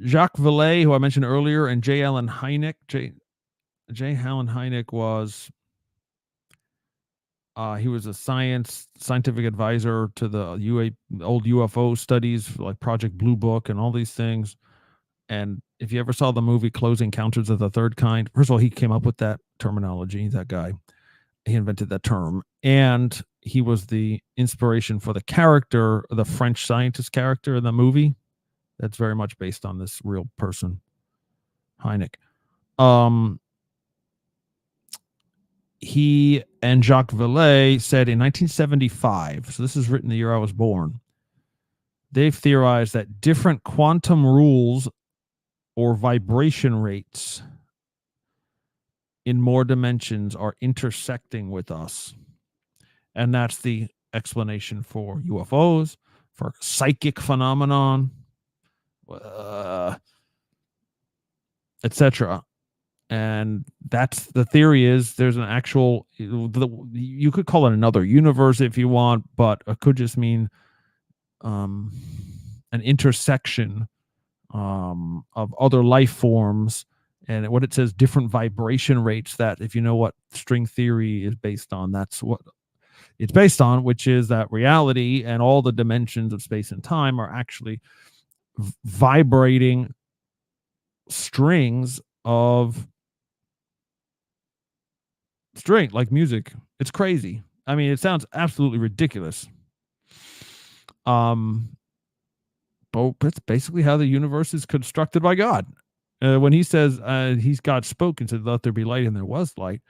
Jacques Vallée, who I mentioned earlier, and J. Allen Hynek. J. Allen Hynek was he was a scientific advisor to the old UFO studies, like Project Blue Book and all these things. And if you ever saw the movie Close Encounters of the Third Kind, first of all, he came up with that terminology. That guy, he invented that term, and he was the inspiration for the character, the French scientist character in the movie. That's very much based on this real person, Hynek. He and Jacques Vallée said in 1975, so this is written the year I was born, they've theorized that different quantum rules or vibration rates in more dimensions are intersecting with us. And that's the explanation for UFOs, for psychic phenomenon, etc. And that's the theory is there's an actual, you could call it another universe if you want, but it could just mean an intersection of other life forms. And what it says, different vibration rates, that if you know what string theory is based on, that's what it's based on, which is that reality and all the dimensions of space and time are actually vibrating strings of string, like music. It's crazy. I mean, it sounds absolutely ridiculous. But it's basically how the universe is constructed by God. When he says he's God spoke and said, "Let there be light," and there was light.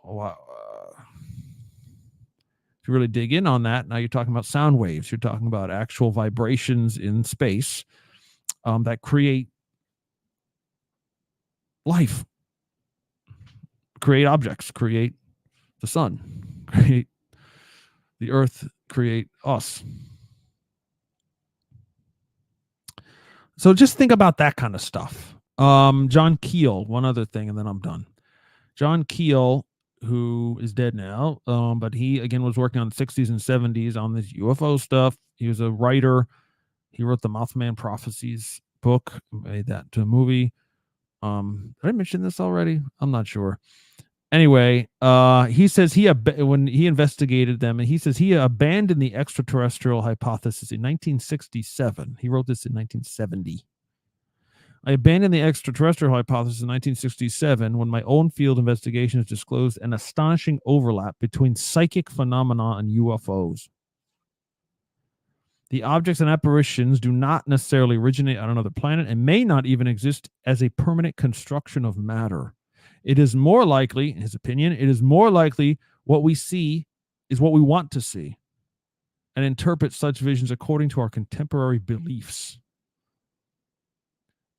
If you really dig in on that, now you're talking about sound waves. You're talking about actual vibrations in space that create life, create objects, create the sun, create the earth, create us. So just think about that kind of stuff. John Keel, one other thing, and then I'm done. John Keel, who is dead now, but he, again, was working on the 60s and 70s on this UFO stuff. He was a writer. He wrote the Mothman Prophecies book, made that to a movie. Did I mention this already? I'm not sure. Anyway, he says when he investigated them, and he says he abandoned the extraterrestrial hypothesis in 1967. He wrote this in 1970. I abandoned the extraterrestrial hypothesis in 1967 when my own field investigations disclosed an astonishing overlap between psychic phenomena and UFOs. The objects and apparitions do not necessarily originate on another planet and may not even exist as a permanent construction of matter. It is more likely, in his opinion, it is more likely what we see is what we want to see and interpret such visions according to our contemporary beliefs.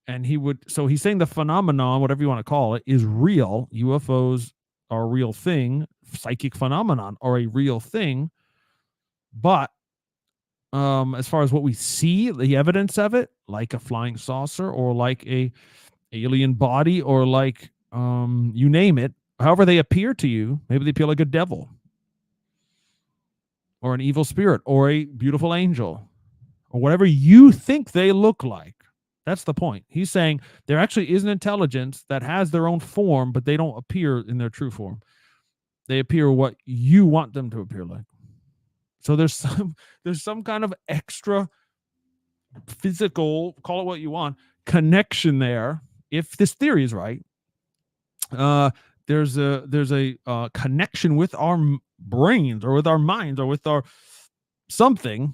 And so he's saying the phenomenon, whatever you want to call it, is real. UFOs are a real thing. Psychic phenomenon are a real thing. But as far as what we see, the evidence of it, like a flying saucer or like a alien body or like you name it, however they appear to you, maybe they appear like a devil or an evil spirit or a beautiful angel or whatever you think they look like. That's the point. He's saying there actually is an intelligence that has their own form, but they don't appear in their true form. They appear what you want them to appear like. So there's some kind of extra physical, call it what you want, connection there. If this theory is right, there's a connection with our brains or with our minds or with our something.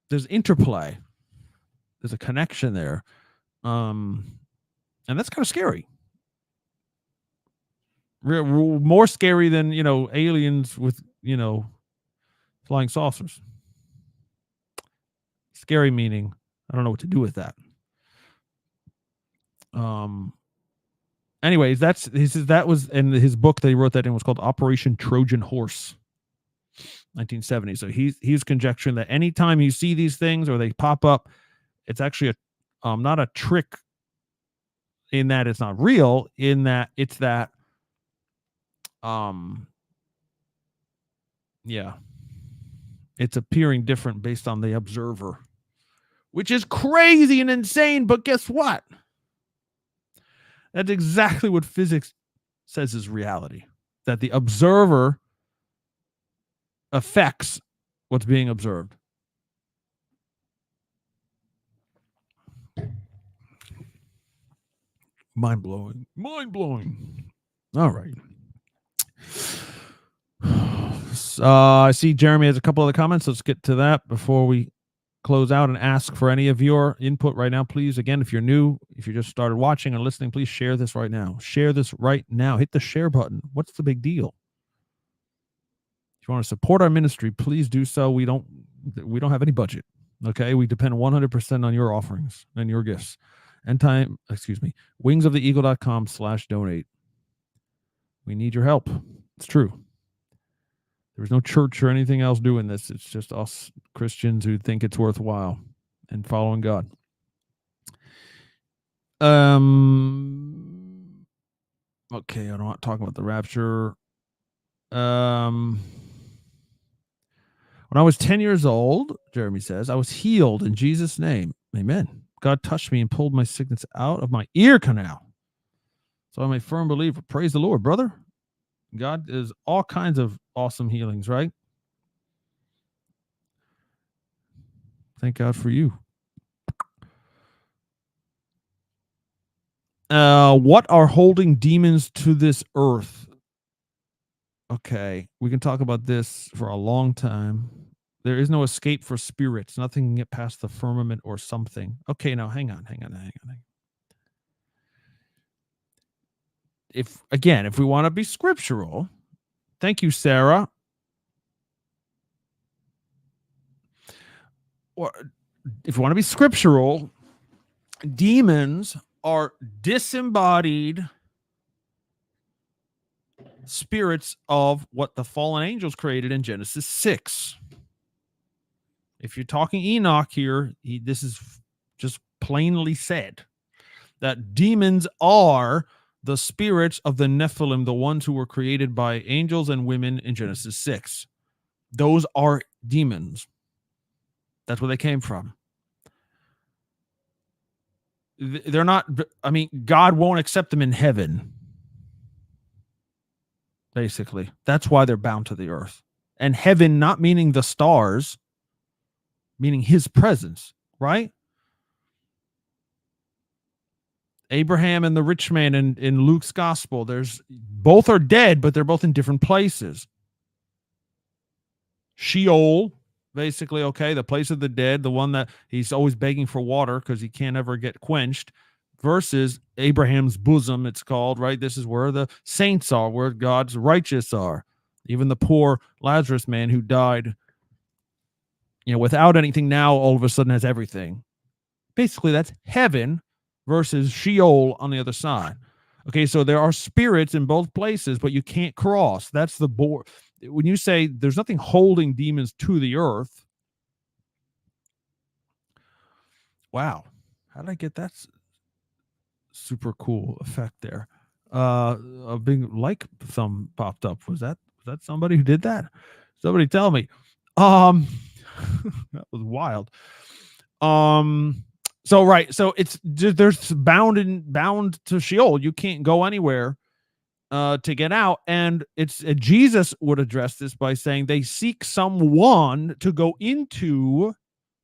There's interplay. There's a connection there. And that's kind of scary. More scary than, aliens with, flying saucers. Scary meaning, I don't know what to do with that. Anyways, that was in his book that he wrote that in was called Operation Trojan Horse, 1970. So he's conjecturing that anytime you see these things or they pop up, it's actually not a trick, in that it's not real, in that it's that it's appearing different based on the observer, which is crazy and insane. But guess what? That's exactly what physics says is reality, that the observer affects what's being observed. Mind blowing. All right. I see Jeremy has a couple other comments. Let's get to that before we close out and ask for any of your input right now. Please, again, if you're new, if you just started watching and listening, please share this right now. Share this right now. Hit the share button. What's the big deal? If you want to support our ministry, please do so. We don't have any budget. Okay, we depend 100% on your offerings and your gifts. wingsoftheeagle.com/donate. We need your help. It's true. There's no church or anything else doing this. It's just us Christians who think it's worthwhile and following God. Okay, I don't want to talk about the rapture. When I was 10 years old, Jeremy says, I was healed in Jesus' name. Amen. God touched me and pulled my sickness out of my ear canal. So I'm a firm believer. Praise the Lord, brother. God is all kinds of awesome healings, right? Thank God for you. What are holding demons to this earth? Okay, we can talk about this for a long time. There is no escape for spirits. Nothing can get past the firmament or something. Okay, now hang on. If we want to be scriptural, thank you, Sarah. Or if you want to be scriptural, demons are disembodied spirits of what the fallen angels created in Genesis 6. If you're talking Enoch here, this is just plainly said that demons are the spirits of the Nephilim, the ones who were created by angels and women in Genesis 6. Those are demons. That's where they came from. They're not, God won't accept them in heaven. Basically, that's why they're bound to the earth. And heaven, not meaning the stars, meaning his presence, right? Abraham and the rich man in Luke's gospel, both are dead, but they're both in different places. Sheol, basically, okay, the place of the dead, the one that he's always begging for water because he can't ever get quenched, versus Abraham's bosom, it's called, right? This is where the saints are, where God's righteous are. Even the poor Lazarus man who died, without anything, now all of a sudden has everything. Basically, that's heaven versus Sheol on the other side. Okay, so there are spirits in both places, but you can't cross. That's the board. When you say there's nothing holding demons to the earth, wow, how did I get that super cool effect there? A big like thumb popped up. Was that somebody who did that? Somebody tell me. That was wild. So right, so it's just, there's bound to Sheol. You can't go anywhere to get out. And it's Jesus would address this by saying they seek someone to go into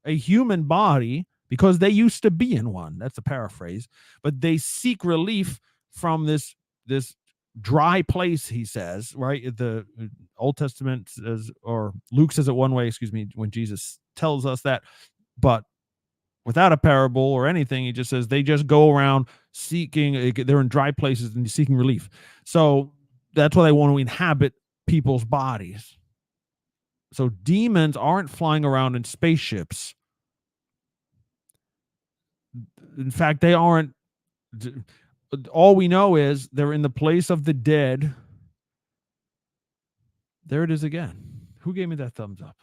a human body because they used to be in one. That's a paraphrase, but they seek relief from this dry place, he says, right? The Old Testament says, or Luke says it one way, when Jesus tells us that, but without a parable or anything, he just says they just go around seeking, they're in dry places and seeking relief. So that's why they want to inhabit people's bodies. So demons aren't flying around in spaceships. In fact, they aren't. All we know is they're in the place of the dead. There it is again. Who gave me that thumbs up?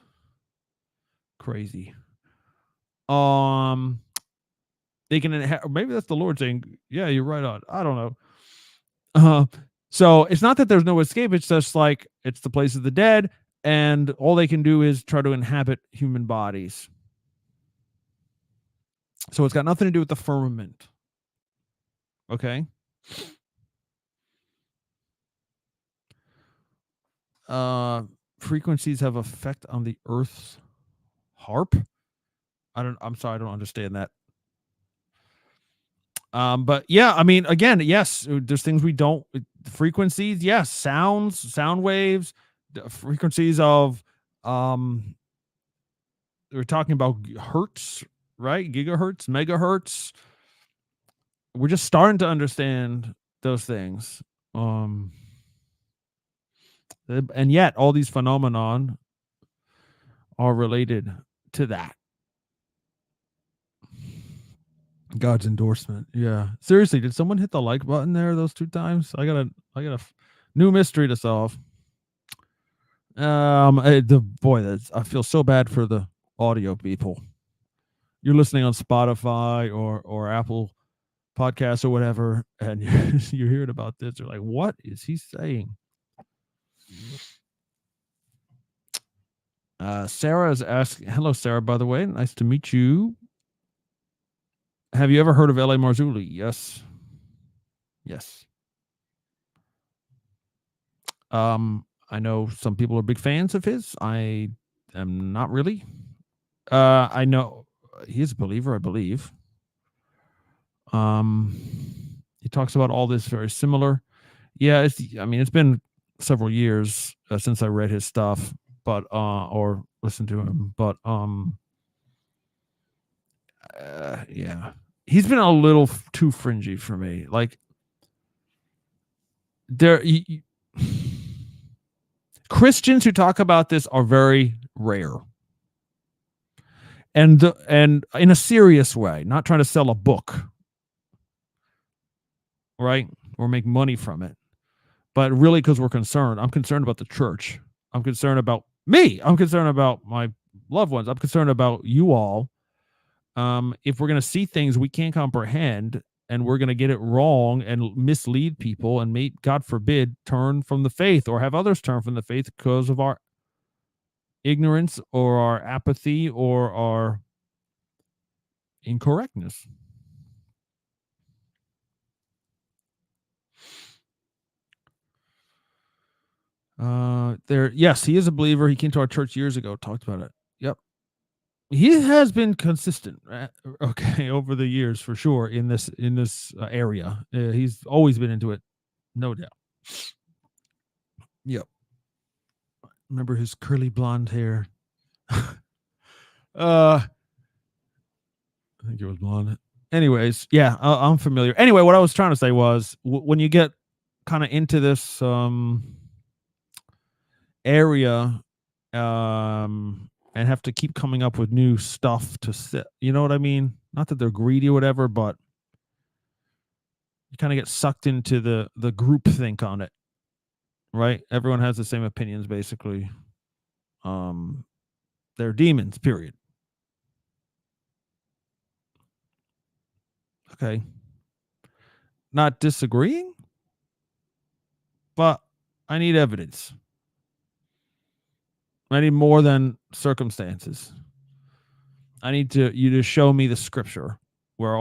Crazy. They can maybe that's the Lord saying, yeah, you're right on. I don't know. So it's not that there's no escape. It's just like it's the place of the dead, and all they can do is try to inhabit human bodies. So it's got nothing to do with the firmament. Okay. Frequencies have effect on the Earth's harp. I'm sorry, I don't understand that. But yeah, I mean, again, yes, there's things we don't. Frequencies, yes, sound waves, frequencies of we're talking about hertz, right? Gigahertz, megahertz. We're just starting to understand those things. And yet all these phenomenon are related to that. God's endorsement. Yeah. Seriously, did someone hit the like button there those 2 times? I got a new mystery to solve. I feel so bad for the audio people. You're listening on Spotify or Apple Podcasts or whatever, and you're hearing about this. You're like, what is he saying? Sarah is asking, hello, Sarah, by the way. Nice to meet you. Have you ever heard of L.A. Marzulli? Yes. Yes. I know some people are big fans of his. I am not really. I know he's a believer, I believe. He talks about all this very similar. Yeah, it's been several years since I read his stuff, but or listened to him, but yeah, he's been a little too fringy for me. Like Christians who talk about this are very rare, and in a serious way, not trying to sell a book, right, or make money from it, but really because we're concerned. I'm concerned about the church. I'm concerned about me. I'm concerned about my loved ones. I'm concerned about you all. If we're going to see things we can't comprehend, and we're going to get it wrong and mislead people and God forbid, turn from the faith or have others turn from the faith because of our ignorance or our apathy or our incorrectness. Yes, he is a believer. He came to our church years ago, talked about it. Yep. He has been consistent, okay, over the years for sure in this area. He's always been into it, no doubt. Yep. Remember his curly blonde hair? I think it was blonde. Anyways, yeah, I'm familiar. Anyway, what I was trying to say was when you get kind of into this area and have to keep coming up with new stuff to sit, you know what I mean? Not that they're greedy or whatever, but you kind of get sucked into the group think on it, right? Everyone has the same opinions, basically. They're demons, period. Okay. Not disagreeing, but I need evidence. I need more than circumstances. I need you to show me the scripture where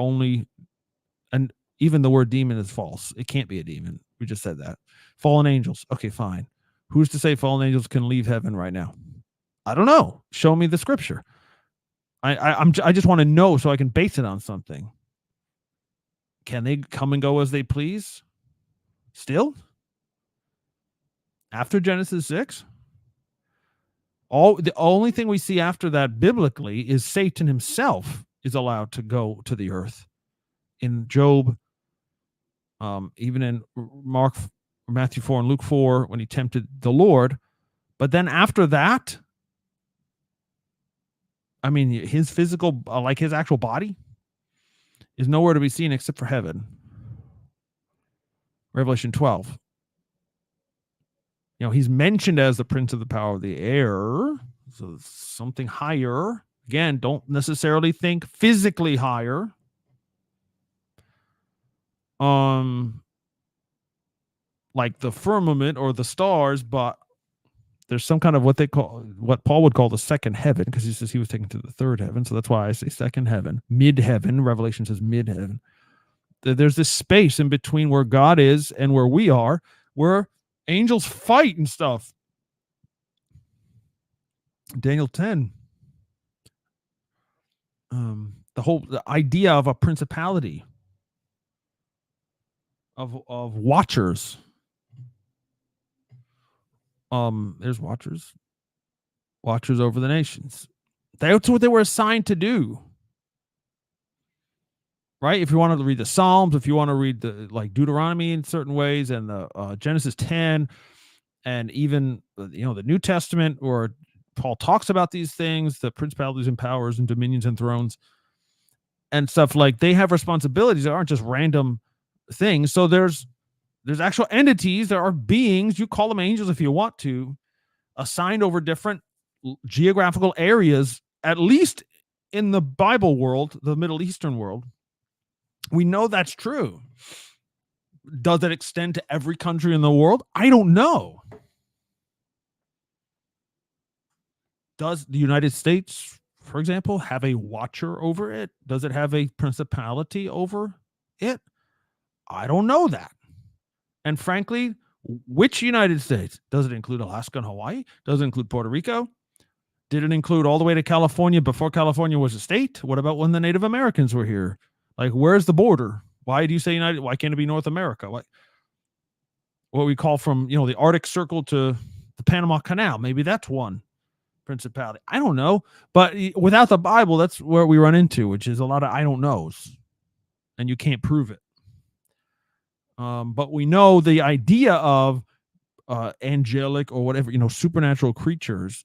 and even the word demon is false. It can't be a demon. We just said that. Fallen angels. Okay, fine. Who's to say fallen angels can leave heaven right now? I don't know. Show me the scripture. I just want to know so I can base it on something. Can they come and go as they please? Still? After Genesis 6? The only thing we see after that biblically is Satan himself is allowed to go to the earth. In Job, even in Matthew 4 and Luke 4 when he tempted the Lord. But then after that, I mean, his physical, like his actual body, is nowhere to be seen except for heaven. Revelation 12. He's mentioned as the prince of the power of the air, so something higher. Again, don't necessarily think physically higher. Like the firmament or the stars, but there's some kind of what Paul would call the second heaven, because he says he was taken to the third heaven. So that's why I say second heaven, mid heaven. Revelation says mid heaven. There's this space in between where God is and where we are, where angels fight and stuff. Daniel 10. The idea of a principality of watchers. There's watchers over the nations. That's what they were assigned to do, right? If you want to read the Psalms, if you want to read the Deuteronomy in certain ways, and the Genesis 10, and even the New Testament, where Paul talks about these things, the principalities and powers and dominions and thrones and stuff, like they have responsibilities that aren't just random things. So there's actual entities. There are beings, you call them angels if you want to, assigned over different geographical areas, at least in the Bible world, the Middle Eastern world. We know that's true. Does it extend to every country in the world? I don't know. Does the United States, for example, have a watcher over it? Does it have a principality over it? I don't know that. And frankly, which United States? Does it include Alaska and Hawaii? Does it include Puerto Rico? Did it include all the way to California before California was a state? What about when the Native Americans were here? Like, where's the border? Why do you say United? Why can't it be North America? What we call from, the Arctic Circle to the Panama Canal? Maybe that's one principality. I don't know. But without the Bible, that's where we run into, which is a lot of I don't knows. And you can't prove it. But we know the idea of angelic or whatever, supernatural creatures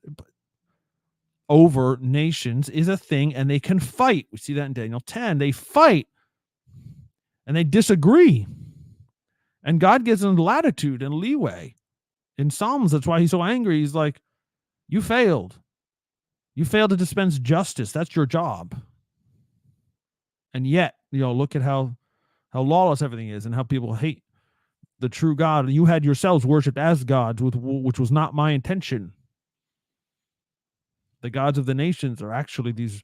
over nations is a thing, and they can fight. We see that in Daniel 10. They fight and they disagree. And God gives them latitude and leeway. In Psalms, that's why he's so angry. He's like, you failed. You failed to dispense justice. That's your job. And yet, look at how lawless everything is and how people hate the true God. You had yourselves worshipped as gods, which was not my intention. The gods of the nations are actually these,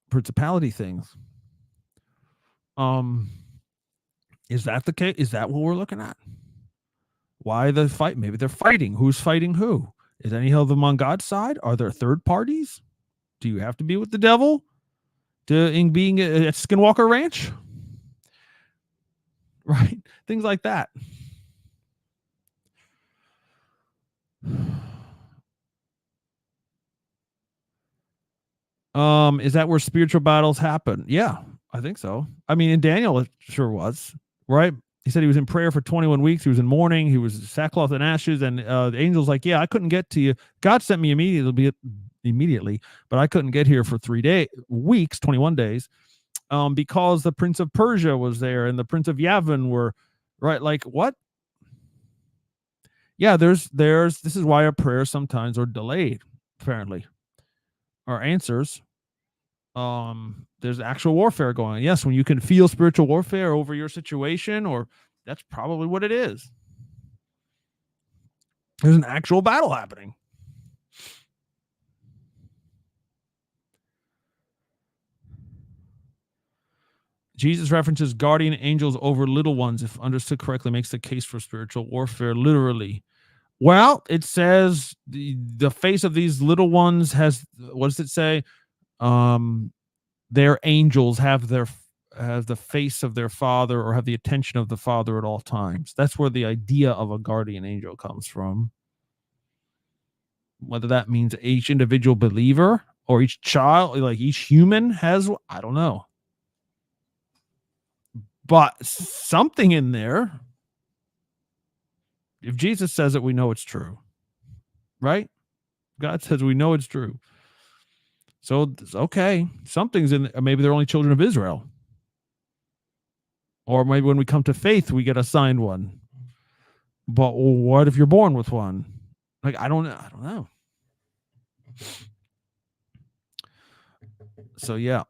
principality things. Is that the case? Is that what we're looking at? Why the fight? Maybe they're fighting. Who's fighting who? Is any of them on God's side? Are there third parties? Do you have to be with the devil in being at Skinwalker Ranch? Right? Things like that. Is that where spiritual battles happen? Yeah, I think so. I mean, in Daniel, it sure was, right? He said he was in prayer for 21 weeks. He was in mourning. He was sackcloth and ashes. And the angel's like, yeah, I couldn't get to you. God sent me immediately, but I couldn't get here for 3 weeks, 21 days, because the Prince of Persia was there and the Prince of Yavin were, right? Like, what? Yeah, this is why our prayers sometimes are delayed, apparently. Our answers. There's actual warfare going on. Yes, when you can feel spiritual warfare over your situation, or that's probably what it is. There's an actual battle happening. Jesus references guardian angels over little ones, if understood correctly, makes the case for spiritual warfare literally. Well, it says the face of these little ones has, what does it say? Their angels have the face of their father, or have the attention of the father at all times. That's where the idea of a guardian angel comes from. Whether that means each individual believer or each child, like each human has, I don't know. But something in there If Jesus says it, we know it's true, right? God says we know it's true. So, okay, something's in, maybe they're only children of Israel. Or maybe when we come to faith, we get assigned one. But what if you're born with one? Like, I don't know. So, yeah.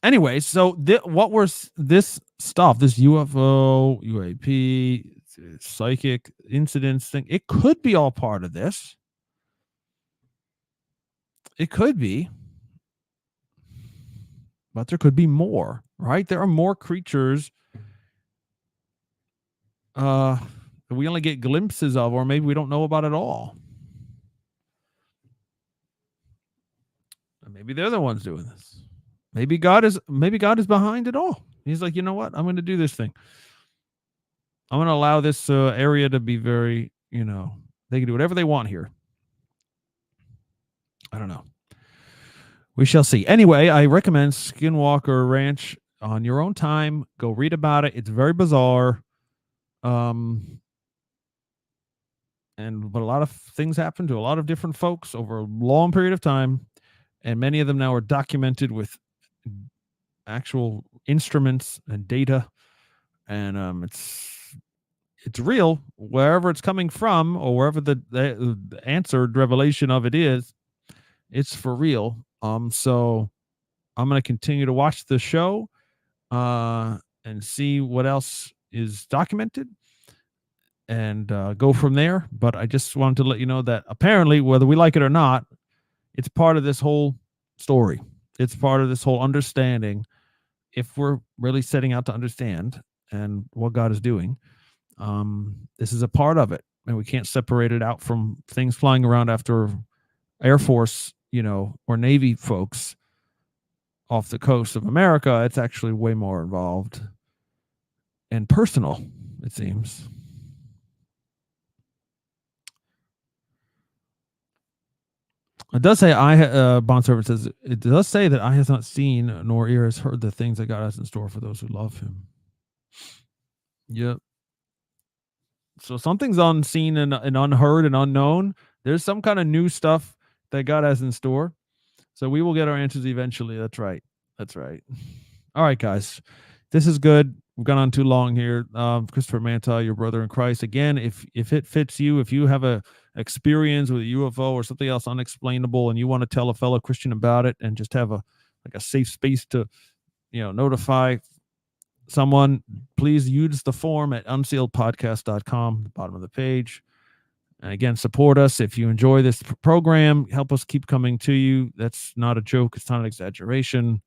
Anyway, so what was this stuff, this UFO, UAP, psychic incidents thing, it could be all part of this. It could be. But there could be more, right? There are more creatures that we only get glimpses of, or maybe we don't know about at all. Maybe they're the ones doing this. Maybe God is behind it all. He's like, you know what? I'm going to do this thing. I'm going to allow this area to be very, they can do whatever they want here. I don't know. We shall see. Anyway, I recommend Skinwalker Ranch on your own time. Go read about it. It's very bizarre. But a lot of things happen to a lot of different folks over a long period of time. And many of them now are documented with actual instruments and data. And it's real wherever it's coming from, or wherever the answered revelation of it is. It's for real. So I'm going to continue to watch the show and see what else is documented and go from there. But I just wanted to let you know that apparently, whether we like it or not, it's part of this whole story. It's part of this whole understanding. If we're really setting out to understand and what God is doing, this is a part of it, and we can't separate it out from things flying around after Air Force, or Navy folks off the coast of America. It's actually way more involved and personal, it seems. It does say, Bondservant says, it does say that eye has not seen nor ear has heard the things that God has in store for those who love him. Yep. So something's unseen and unheard and unknown. There's some kind of new stuff that God has in store. So we will get our answers eventually. That's right. All right, guys. This is good. We've gone on too long here. Christopher Manta, your brother in Christ. Again, if it fits you, if you have a experience with a UFO or something else unexplainable and you want to tell a fellow Christian about it and just have a safe space to, notify someone, please use the form at unsealedpodcast.com, the bottom of the page. And again, support us. If you enjoy this program, help us keep coming to you. That's not a joke. It's not an exaggeration.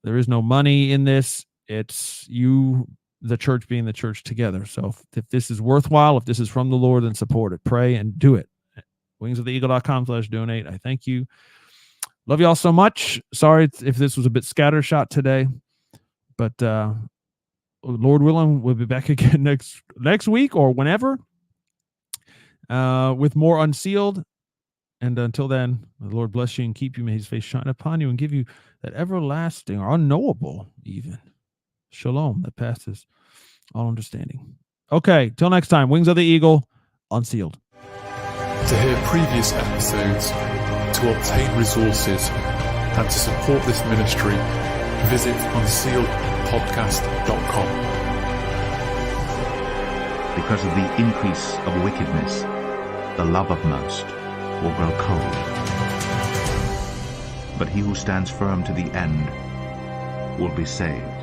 There is no money in this. It's you, the church, being the church together. So if this is worthwhile, if this is from the Lord, then support it. Pray and do it. wingsoftheeagle.com/donate. I thank you. Love you all so much. Sorry if this was a bit scattershot today, but Lord willing, we'll be back again next week or whenever. With more Unsealed. And until then, the Lord bless you and keep you. May his face shine upon you and give you that everlasting or unknowable even shalom that passes all understanding. Okay, till next time, Wings of the Eagle, Unsealed. To hear previous episodes, to obtain resources, and to support this ministry, visit unsealedpodcast.com. Because of the increase of wickedness, the love of most will grow cold. But he who stands firm to the end will be saved.